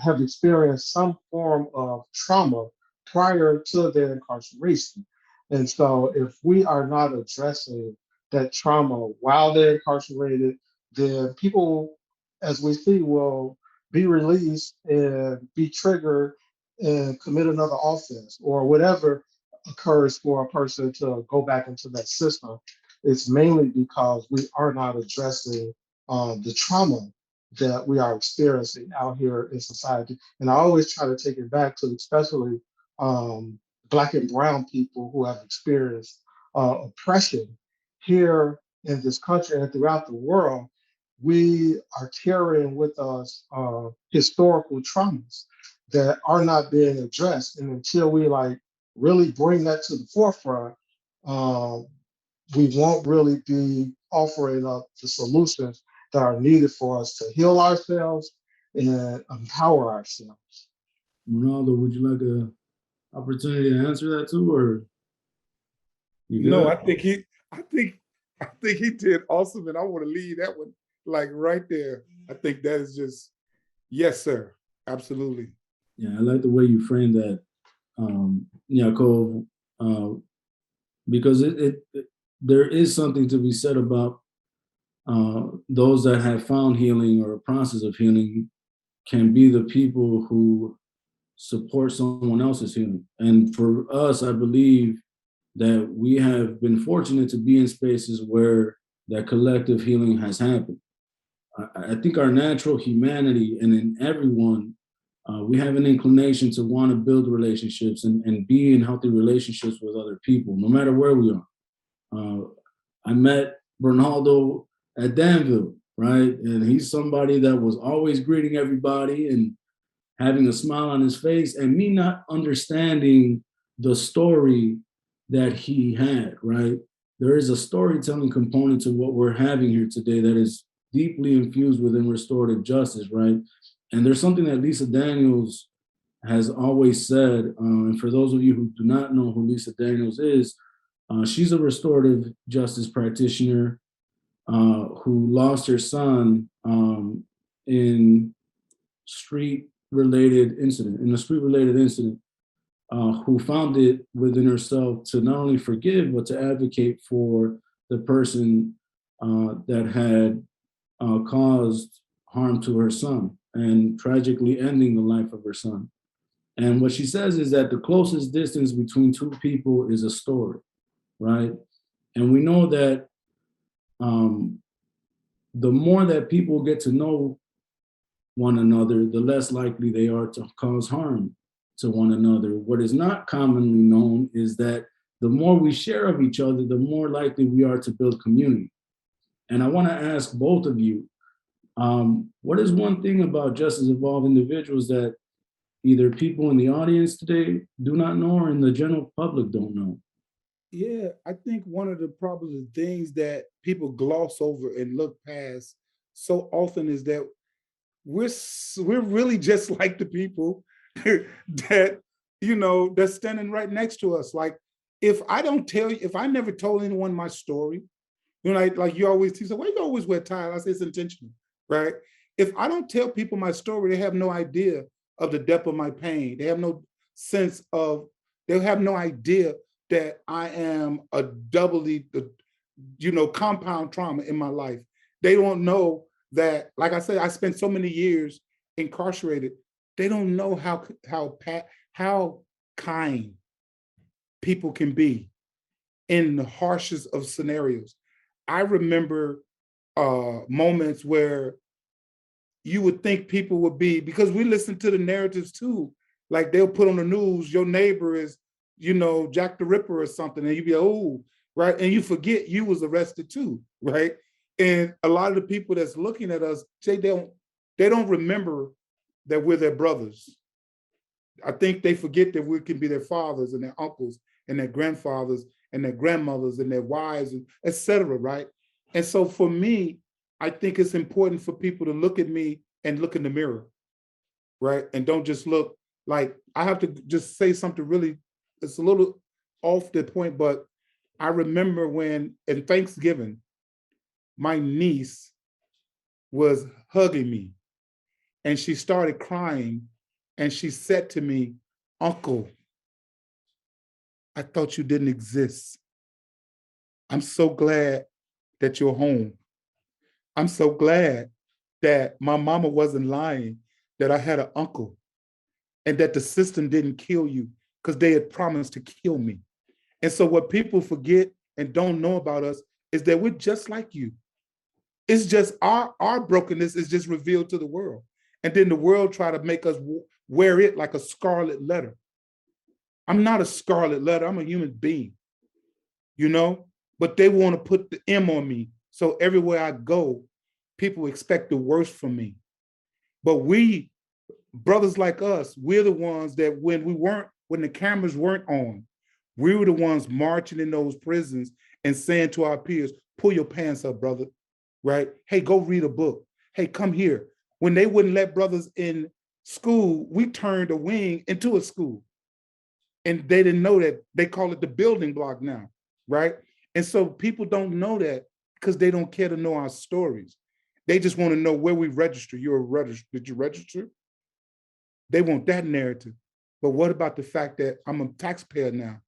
have experienced some form of trauma prior to their incarceration. And so if we are not addressing that trauma while they're incarcerated, then people, as we see, will be released and be triggered and commit another offense or whatever occurs for a person to go back into that system. It's mainly because we are not addressing the trauma that we are experiencing out here in society. And I always try to take it back to especially Black and brown people who have experienced oppression here in this country and throughout the world. We are carrying with us historical traumas that are not being addressed. And until we really bring that to the forefront, we won't really be offering up the solutions that are needed for us to heal ourselves and empower ourselves. Renaldo, would you like an opportunity to answer that too, or you good? No, I think he did awesome, and I want to leave that one right there. I think that is just yes, sir, absolutely. Yeah, I like the way you framed that, Yaacov, because there is something to be said about those that have found healing or a process of healing can be the people who support someone else's healing. And for us, I believe that we have been fortunate to be in spaces where that collective healing has happened. I think our natural humanity and in everyone, we have an inclination to want to build relationships and be in healthy relationships with other people, no matter where we are. I met Renaldo at Danville, right? And he's somebody that was always greeting everybody and having a smile on his face, and me not understanding the story that he had, right? There is a storytelling component to what we're having here today that is deeply infused within restorative justice, right? And there's something that Lisa Daniels has always said, and for those of you who do not know who Lisa Daniels is, she's a restorative justice practitioner who lost her son in a street-related incident, who found it within herself to not only forgive, but to advocate for the person that had caused harm to her son and tragically ending the life of her son. And what she says is that the closest distance between two people is a story, right? And we know that the more that people get to know one another, the less likely they are to cause harm to one another. What is not commonly known is that the more we share of each other, the more likely we are to build community. And I want to ask both of you, what is one thing about justice evolved individuals that either people in the audience today do not know or in the general public don't know? Yeah, I think one of the problems and things that people gloss over and look past so often is that we're really just like the people that, you know, that's standing right next to us. Like, if I don't tell you, if I never told anyone my story, you know, like you always say, why you always wear tie? I say it's intentional, right? If I don't tell people my story, they have no idea of the depth of my pain. They have no sense of, they have no idea that I am a doubly, you know, compound trauma in my life. They don't know that, like I said, I spent so many years incarcerated. They don't know how kind people can be in the harshest of scenarios. I remember moments where you would think people would be, because we listen to the narratives too, like they'll put on the news, your neighbor is, you know, Jack the Ripper or something, and you'd be, oh, right? And you forget you was arrested too, right? And a lot of the people that's looking at us, they don't remember that we're their brothers. I think they forget that we can be their fathers and their uncles and their grandfathers and their grandmothers and their wives, and et cetera, right? And so for me, I think it's important for people to look at me and look in the mirror, right? And don't just look like, I have to just say something really, it's a little off the point, but I remember when in Thanksgiving, my niece was hugging me and she started crying and she said to me, "Uncle, I thought you didn't exist. I'm so glad that you're home. I'm so glad that my mama wasn't lying, that I had an uncle, and that the system didn't kill you because they had promised to kill me." And so what people forget and don't know about us is that we're just like you. It's just our brokenness is just revealed to the world. And then the world try to make us wear it like a scarlet letter. I'm not a scarlet letter, I'm a human being, you know? But they want to put the M on me. So everywhere I go, people expect the worst from me. But we, brothers like us, we're the ones that when the cameras weren't on, we were the ones marching in those prisons and saying to our peers, pull your pants up, brother, right? Hey, go read a book. Hey, come here. When they wouldn't let brothers in school, we turned a wing into a school. And they didn't know that. They call it the building block now, right? And so people don't know that because they don't care to know our stories. They just want to know where we register. Did you register? They want that narrative. But what about the fact that I'm a taxpayer now?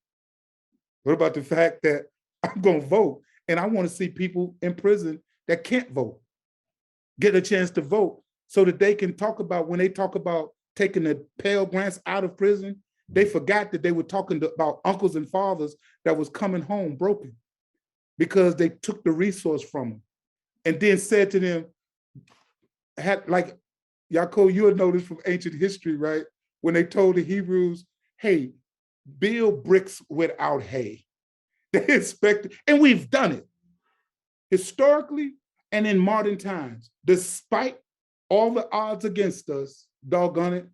What about the fact that I'm going to vote? And I want to see people in prison that can't vote get a chance to vote so that they can talk about, when they talk about taking the Pell Grants out of prison, they forgot that they were talking about uncles and fathers that was coming home broken because they took the resource from them and then said to them, like Yaacov, you would know this from ancient history, right? When they told the Hebrews, hey, build bricks without hay. They expected, and we've done it historically and in modern times, despite all the odds against us, doggone it,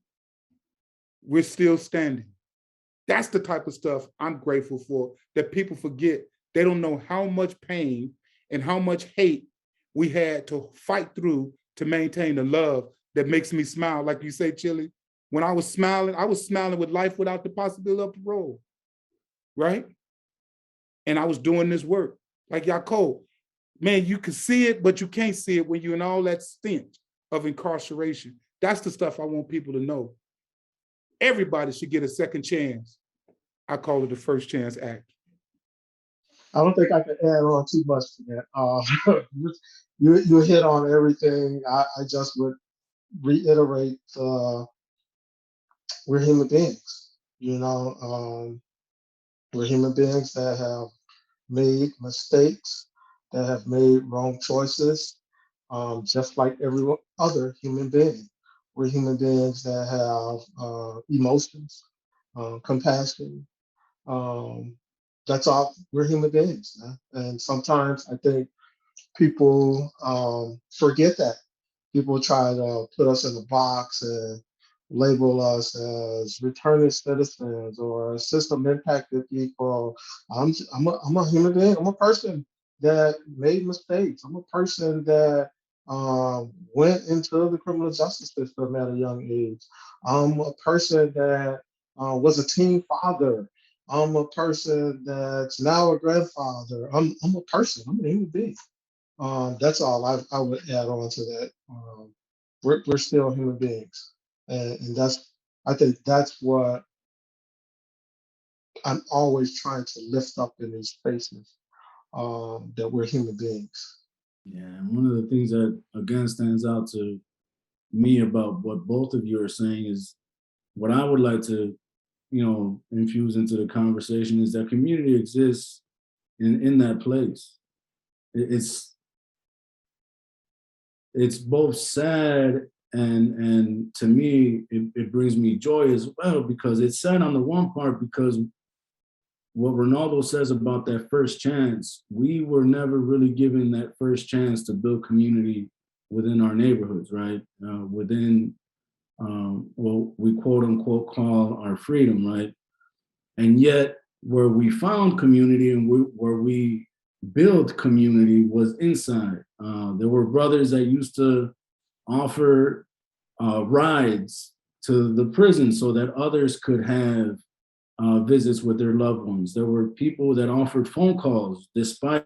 we're still standing. That's the type of stuff I'm grateful for, that people forget. They don't know how much pain and how much hate we had to fight through to maintain the love that makes me smile. Like you say, Chili, when I was smiling with life without the possibility of parole, right? And I was doing this work. Like Yaacov, man, you can see it, but you can't see it when you're in all that stench of incarceration. That's the stuff I want people to know. Everybody should get a second chance. I call it the First Chance Act. I don't think I can add on too much to that. You hit on everything. I just would reiterate, we're human beings. We're human beings that have made mistakes, that have made wrong choices, just like every other human being. We're human beings that have emotions, compassion. Um, that's all. We're human beings, man. And sometimes I think people forget that. People try to put us in a box and label us as returning citizens or system impacted people. I'm a human being. I'm a person that made mistakes. I'm a person that went into the criminal justice system at a young age. I'm a person that was a teen father. I'm a person that's now a grandfather. I'm a person. I'm a human being. That's all I would add on to that. We're still human beings, and I think that's what I'm always trying to lift up in these spaces. That we're human beings. Yeah, and one of the things that again stands out to me about what both of you are saying is what I would like to, infuse into the conversation is that community exists in that place. It's both sad and to me it brings me joy as well, because it's sad on the one part because what Renaldo says about that first chance, we were never really given that first chance to build community within our neighborhoods, right? Within what we quote unquote call our freedom, right? And yet, where we found community and where we built community was inside. There were brothers that used to offer rides to the prison so that others could have visits with their loved ones. There were people that offered phone calls despite,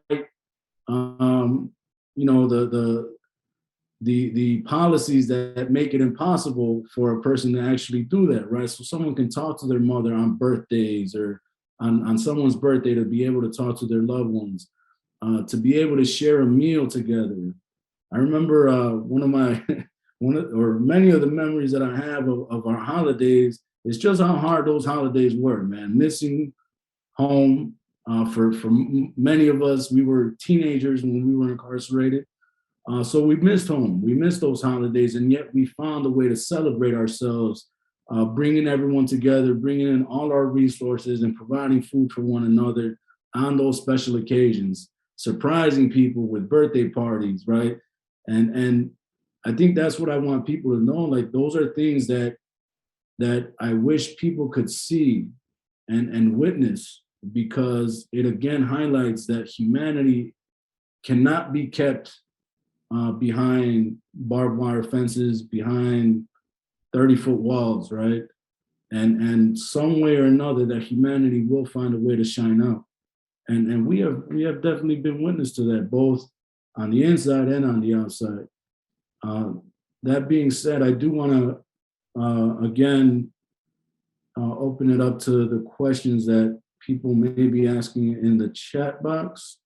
the policies that make it impossible for a person to actually do that, right? So someone can talk to their mother on birthdays or on someone's birthday, to be able to talk to their loved ones, to be able to share a meal together. I remember one of my, or many of the memories that I have of our holidays is just how hard those holidays were, man. Missing home for many of us, we were teenagers when we were incarcerated. So we missed home, we missed those holidays, and yet we found a way to celebrate ourselves, bringing everyone together, bringing in all our resources and providing food for one another on those special occasions, surprising people with birthday parties, right? And I think that's what I want people to know. Like, those are things that I wish people could see and witness, because it again highlights that humanity cannot be kept behind barbed wire fences, behind 30-foot walls, right? And some way or another, that humanity will find a way to shine out. And we have definitely been witness to that, both on the inside and on the outside. That being said, I do want to again open it up to the questions that people may be asking in the chat box.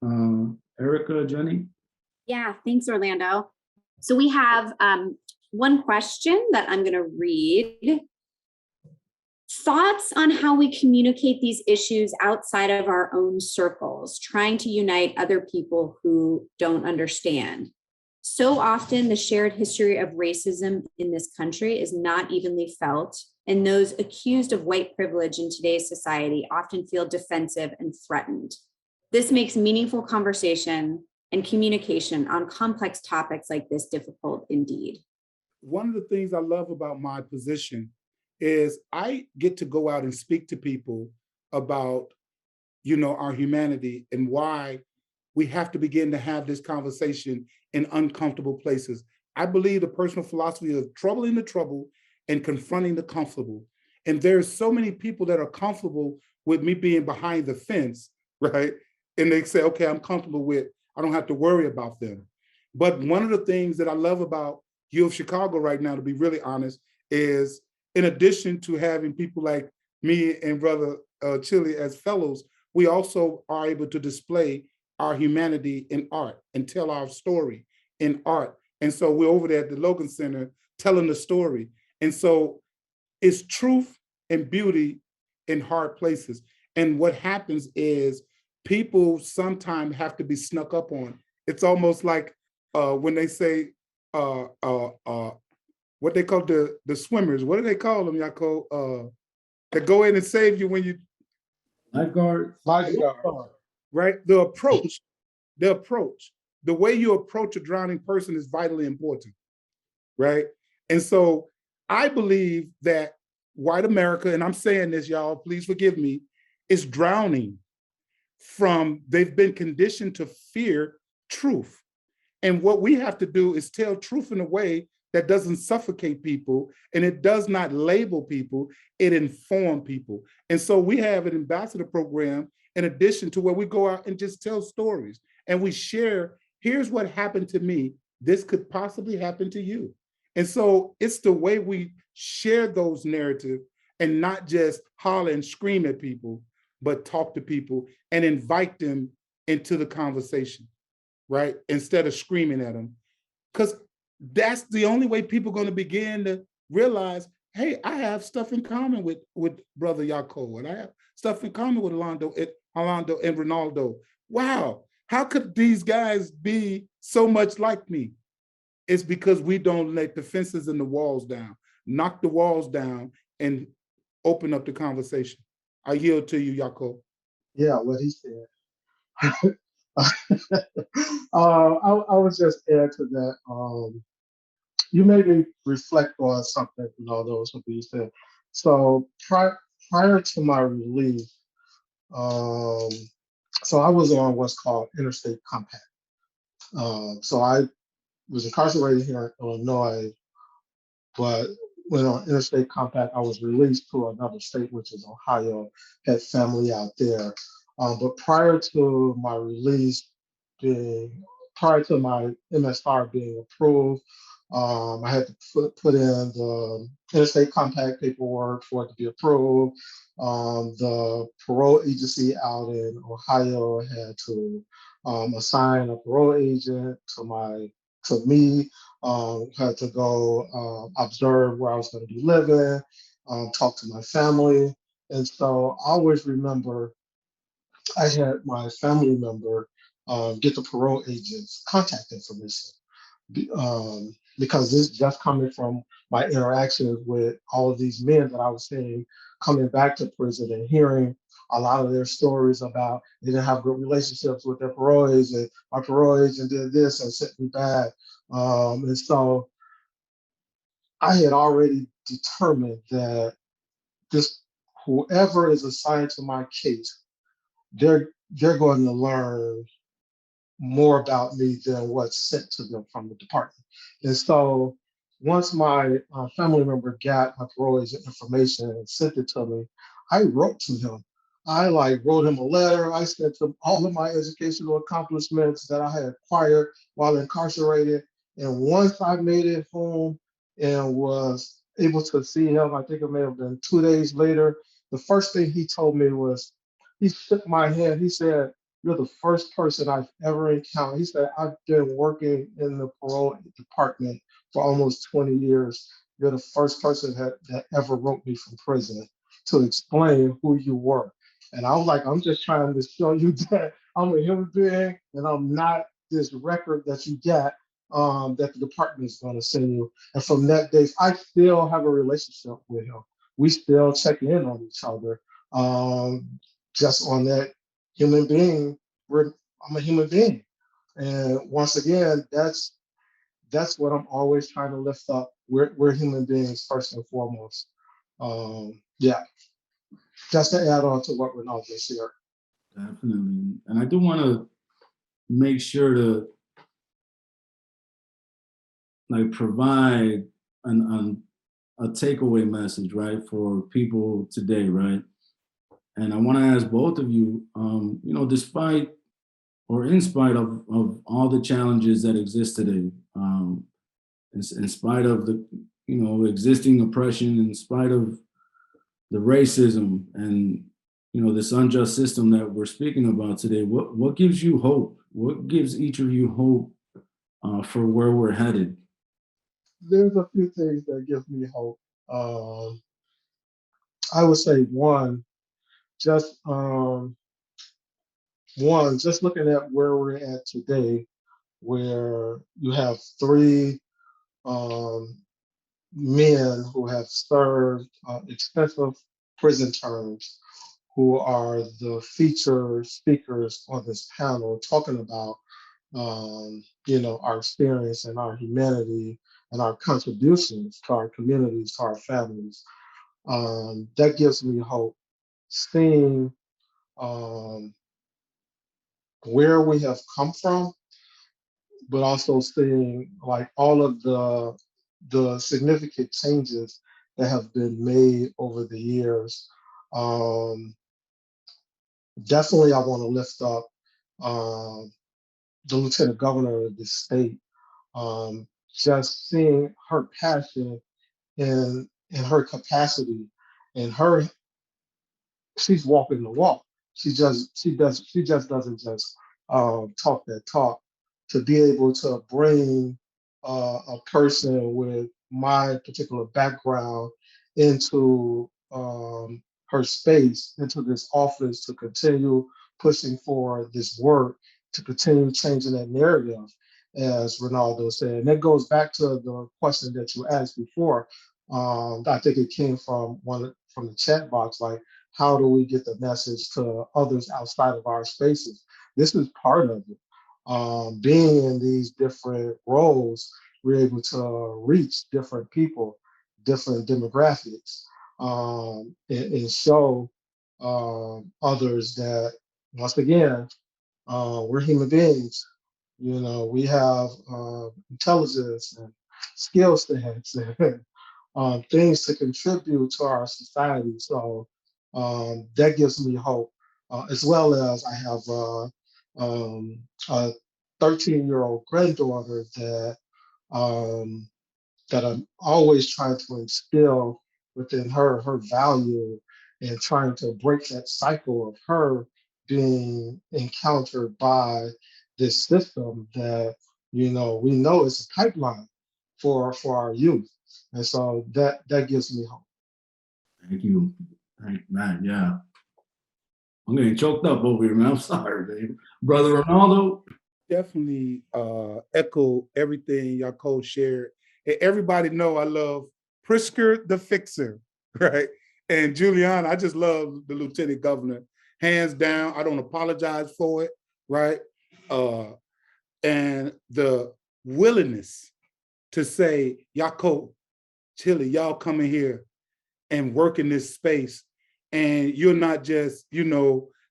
Erica, Jenny? Yeah, thanks, Orlando. So we have one question that I'm going to read. Thoughts on how we communicate these issues outside of our own circles, trying to unite other people who don't understand. So often the shared history of racism in this country is not evenly felt, and those accused of white privilege in today's society often feel defensive and threatened. This makes meaningful conversation and communication on complex topics like this difficult indeed. One of the things I love about my position is I get to go out and speak to people about, our humanity and why we have to begin to have this conversation in uncomfortable places. I believe the personal philosophy of troubling the trouble and confronting the comfortable. And there's so many people that are comfortable with me being behind the fence, right? And they say, okay, I'm comfortable with, I don't have to worry about them. But one of the things that I love about U of Chicago right now, to be really honest, is in addition to having people like me and Brother Chili as fellows, we also are able to display our humanity in art and tell our story in art. And so we're over there at the Logan Center telling the story. And so it's truth and beauty in hard places. And what happens is people sometimes have to be snuck up on. It's almost like when they say, what they call the swimmers, what do they call them, Yaacov? That go in and save you when you— Lifeguard. Lifeguard. right? The approach, the way you approach a drowning person is vitally important, right? And so I believe that white America, and I'm saying this, y'all, please forgive me, is drowning from, they've been conditioned to fear truth. And what we have to do is tell truth in a way that doesn't suffocate people, and it does not label people, it informs people. And so we have an ambassador program in addition to where we go out and just tell stories and we share, here's what happened to me, this could possibly happen to you. And so it's the way we share those narratives and not just holler and scream at people, but talk to people and invite them into the conversation, right? Instead of screaming at them. Because that's the only way people are going to begin to realize, hey, I have stuff in common with Brother Yaacov, and I have stuff in common with Orlando and Renaldo. Wow, how could these guys be so much like me? It's because we don't let the fences and the walls down, knock the walls down and open up the conversation. I yield to you, Yaacov. Yeah, what he said. I would just add to that. You made me reflect on something, those what you said. So prior to my release, so I was on what's called Interstate Compact. So I was incarcerated here in Illinois, but when on Interstate Compact, I was released to another state, which is Ohio, had family out there. But prior to my release prior to my MSR being approved, I had to put in the Interstate Compact paperwork for it to be approved. The parole agency out in Ohio had to assign a parole agent to me. Had to go observe where I was going to be living, talk to my family. And so I always remember I had my family member get the parole agent's contact information. Because this is just coming from my interactions with all of these men that I was seeing coming back to prison and hearing a lot of their stories about they didn't have good relationships with their parole agent. My parole agent did this and sent me back. And so I had already determined that whoever is assigned to my case, they're going to learn more about me than what's sent to them from the department. And so once my family member got my parole agent information and sent it to me, I wrote to him. I wrote him a letter. I sent him all of my educational accomplishments that I had acquired while incarcerated. And once I made it home and was able to see him, I think it may have been 2 days later, the first thing he told me was, he shook my hand. He said, "You're the first person I've ever encountered." He said, "I've been working in the parole department for almost 20 years. You're the first person that ever wrote me from prison to explain who you were." And I was like, I'm just trying to show you that I'm a human being and I'm not this record that you get that the department is going to send you. And from that day, I still have a relationship with him. We still check in on each other. Just on that human being, I'm a human being. And once again, that's what I'm always trying to lift up. We're human beings first and foremost. Yeah, just to add on to what Renaldo shared. Definitely. And I do want to make sure to provide a takeaway message, right, for people today, right? And I want to ask both of you, despite or in spite of all the challenges that exist today, in spite of the, existing oppression, in spite of the racism and, this unjust system that we're speaking about today, what gives you hope? What gives each of you hope for where we're headed? There's a few things that give me hope. I would say just just looking at where we're at today, where you have three men who have served extensive prison terms, who are the featured speakers on this panel, talking about our experience and our humanity and our contributions to our communities, to our families. That gives me hope. Seeing where we have come from, but also seeing like all of the significant changes that have been made over the years. Definitely, I want to lift up the lieutenant governor of the state. Just seeing her passion and her capacity and she's walking the walk. She just doesn't just talk that talk. To be able to bring a person with my particular background into her space, into this office, to continue pushing for this work, to continue changing that narrative, as Renaldo said. And that goes back to the question that you asked before. I think it came from the chat box, like, how do we get the message to others outside of our spaces? This is part of it. Being in these different roles, we're able to reach different people, different demographics, and show others that, once again, we're human beings. We have intelligence and skill sets and things to contribute to our society. So that gives me hope, as well as I have a 13-year-old granddaughter um, that I'm always trying to instill within her value, and trying to break that cycle of her being encountered by this system that we know is a pipeline for our youth. And so that gives me hope. Thank you. Man, yeah. I'm getting choked up over here, man. I'm sorry, babe. Brother Renaldo. Definitely echo everything Yaacov shared. And everybody know I love Prisker the Fixer, right? And Juliana, I just love the lieutenant governor. Hands down, I don't apologize for it, right? And the willingness to say, Yaacov, Chile, y'all come in here and work in this space. And you're not just,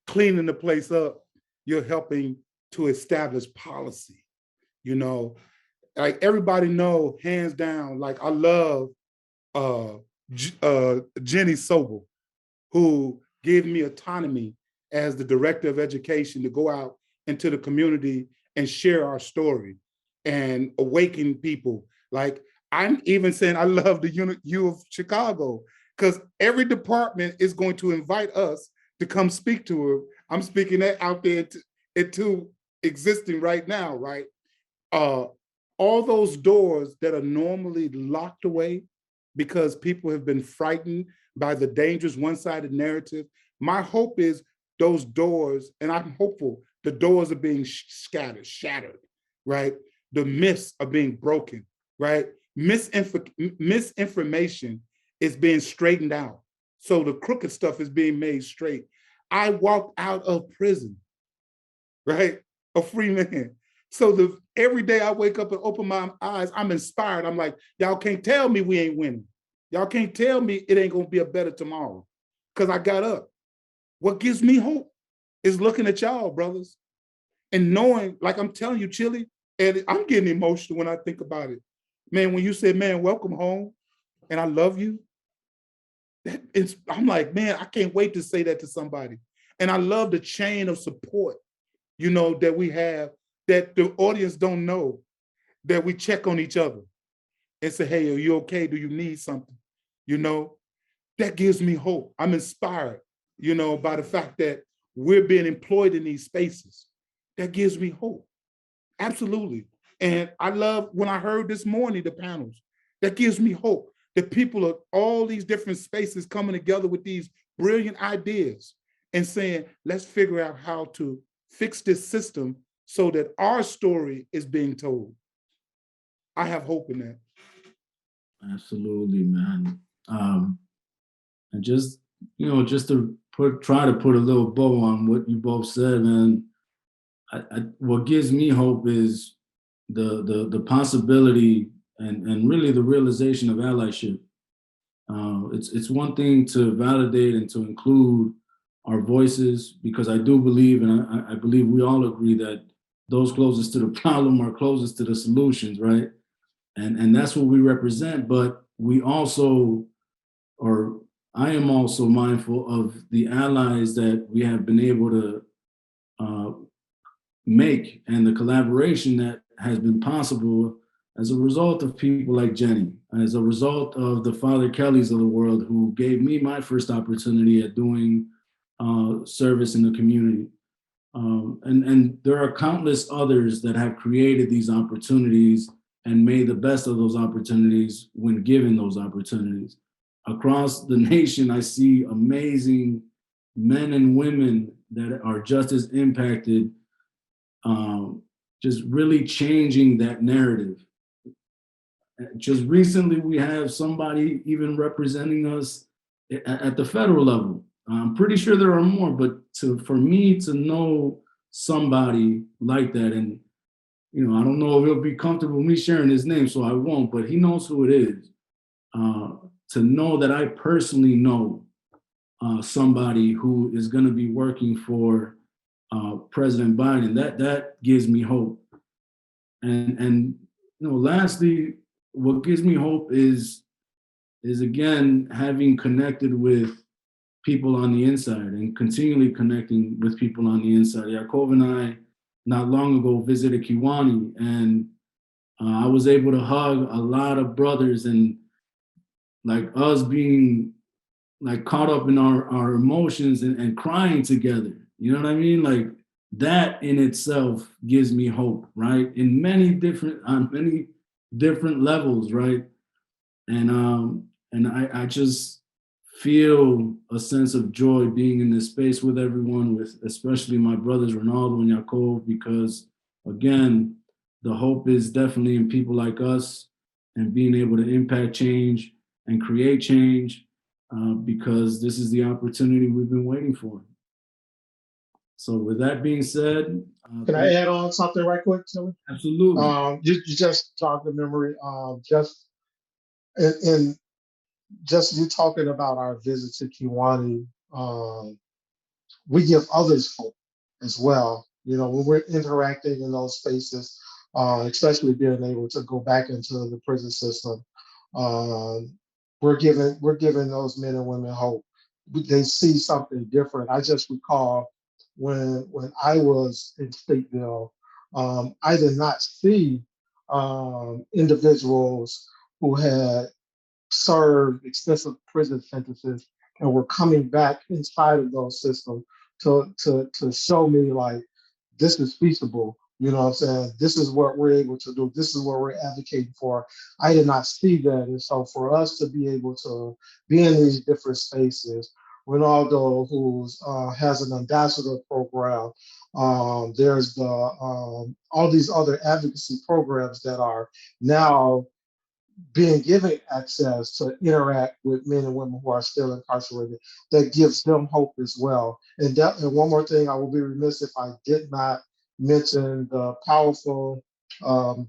cleaning the place up, you're helping to establish policy. Like everybody know, hands down, like I love Jenny Sobel, who gave me autonomy as the director of education to go out into the community and share our story and awaken people. Like I'm even saying I love the U of Chicago, because every department is going to invite us to come speak to her. I'm speaking that out there into existing right now, right? All those doors that are normally locked away because people have been frightened by the dangerous one-sided narrative. My hope is those doors, and I'm hopeful the doors are being shattered, right? The myths are being broken, right? Misinformation is being straightened out. So the crooked stuff is being made straight. I walked out of prison, right? A free man. So every day I wake up and open my eyes, I'm inspired. I'm like, y'all can't tell me we ain't winning. Y'all can't tell me it ain't gonna be a better tomorrow, because I got up. What gives me hope is looking at y'all, brothers, and knowing, like I'm telling you, Chili, and I'm getting emotional when I think about it. Man, when you said, man, welcome home, and I love you, I'm like, man, I can't wait to say that to somebody. And I love the chain of support, that we have, that the audience don't know, that we check on each other and say, hey, are you okay? Do you need something? That gives me hope. I'm inspired. you know, by the fact that we're being employed in these spaces. That gives me hope. Absolutely. And I love when I heard this morning, the panels, that gives me hope that people of all these different spaces coming together with these brilliant ideas and saying, let's figure out how to fix this system so that our story is being told. I have hope in that. Absolutely, man. And just, you know, just to try to put a little bow on what you both said, man. What gives me hope is the possibility and really the realization of allyship. It's one thing to validate and to include our voices, because I do believe, and I believe we all agree, that those closest to the problem are closest to the solutions, right? And that's what we represent. But we also, or I am also mindful of the allies that we have been able to make, and the collaboration that has been possible as a result of people like Jenny, as a result of the Father Kellys of the world, who gave me my first opportunity at doing service in the community. And there are countless others that have created these opportunities and made the best of those opportunities when given those opportunities. Across the nation, I see amazing men and women that are just as impacted, just really changing that narrative. Just recently, we have somebody even representing us at the federal level. I'm pretty sure there are more, but for me to know somebody like that, and you know, I don't know if he'll be comfortable me sharing his name, so I won't, but he knows who it is. To know that I personally know somebody who is going to be working for President Biden, that gives me hope. And you know, lastly, what gives me hope is again having connected with people on the inside and continually connecting with people on the inside. Yaacov and I, not long ago, visited Kiwani, and I was able to hug a lot of brothers, and like us being like caught up in our emotions and crying together. You know what I mean? Like that in itself gives me hope, right? In many different, on many different levels, right? And I just feel a sense of joy being in this space with everyone, with especially my brothers Renaldo and Yaacov, because again, the hope is definitely in people like us and being able to impact change and create change, because this is the opportunity we've been waiting for. So with that being said, Can I add on something right quick, Tilly? Absolutely. You just jogged the memory. Just in just you talking about our visit to Kiwani, we give others hope as well. You know, when we're interacting in those spaces, especially being able to go back into the prison system, we're giving those men and women hope. They see something different. I just recall when I was in Stateville, I did not see individuals who had served extensive prison sentences and were coming back inside of those systems to show me like this is feasible. You know what I'm saying? This is what we're able to do. This is what we're advocating for. I did not see that. And so for us to be able to be in these different spaces, Renaldo, who has an ambassador program, there's the all these other advocacy programs that are now being given access to interact with men and women who are still incarcerated, that gives them hope as well. And one more thing, I will be remiss if I did not mention the powerful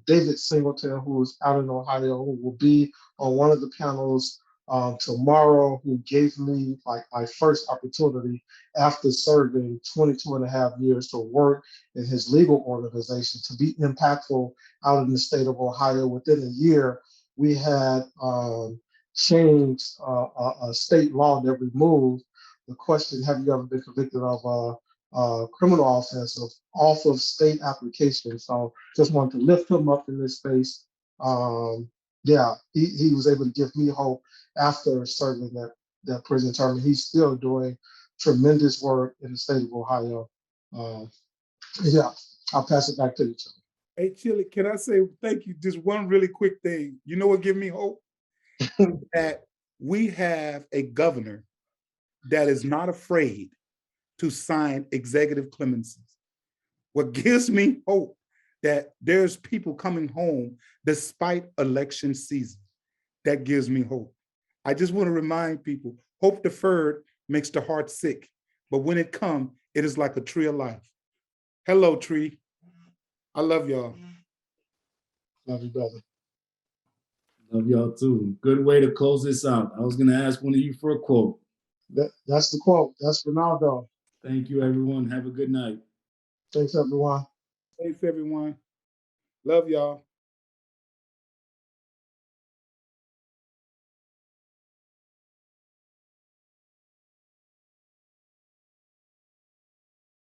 David Singleton, who's out in Ohio, who will be on one of the panels tomorrow, who gave me like my first opportunity after serving 22 and a half years to work in his legal organization to be impactful out in the state of Ohio. Within a year, we had changed a state law that removed the question, have you ever been convicted of a criminal offense, off of state application. So just wanted to lift him up in this space. Yeah, he was able to give me hope after serving that prison term. And he's still doing tremendous work in the state of Ohio. Yeah, I'll pass it back to you, Joe. Hey, Chili, can I say thank you? Just one really quick thing. You know what gives me hope? That we have a governor that is not afraid to sign executive clemencies. What gives me hope that there's people coming home despite election season. That gives me hope. I just want to remind people, hope deferred makes the heart sick, but when it comes, it is like a tree of life. Hello, tree. I love y'all. Love you, brother. Love y'all too. Good way to close this out. I was going to ask one of you for a quote. That's the quote. That's Renaldo. Thank you, everyone. Have a good night. Thanks, everyone. Thanks, everyone. Love y'all.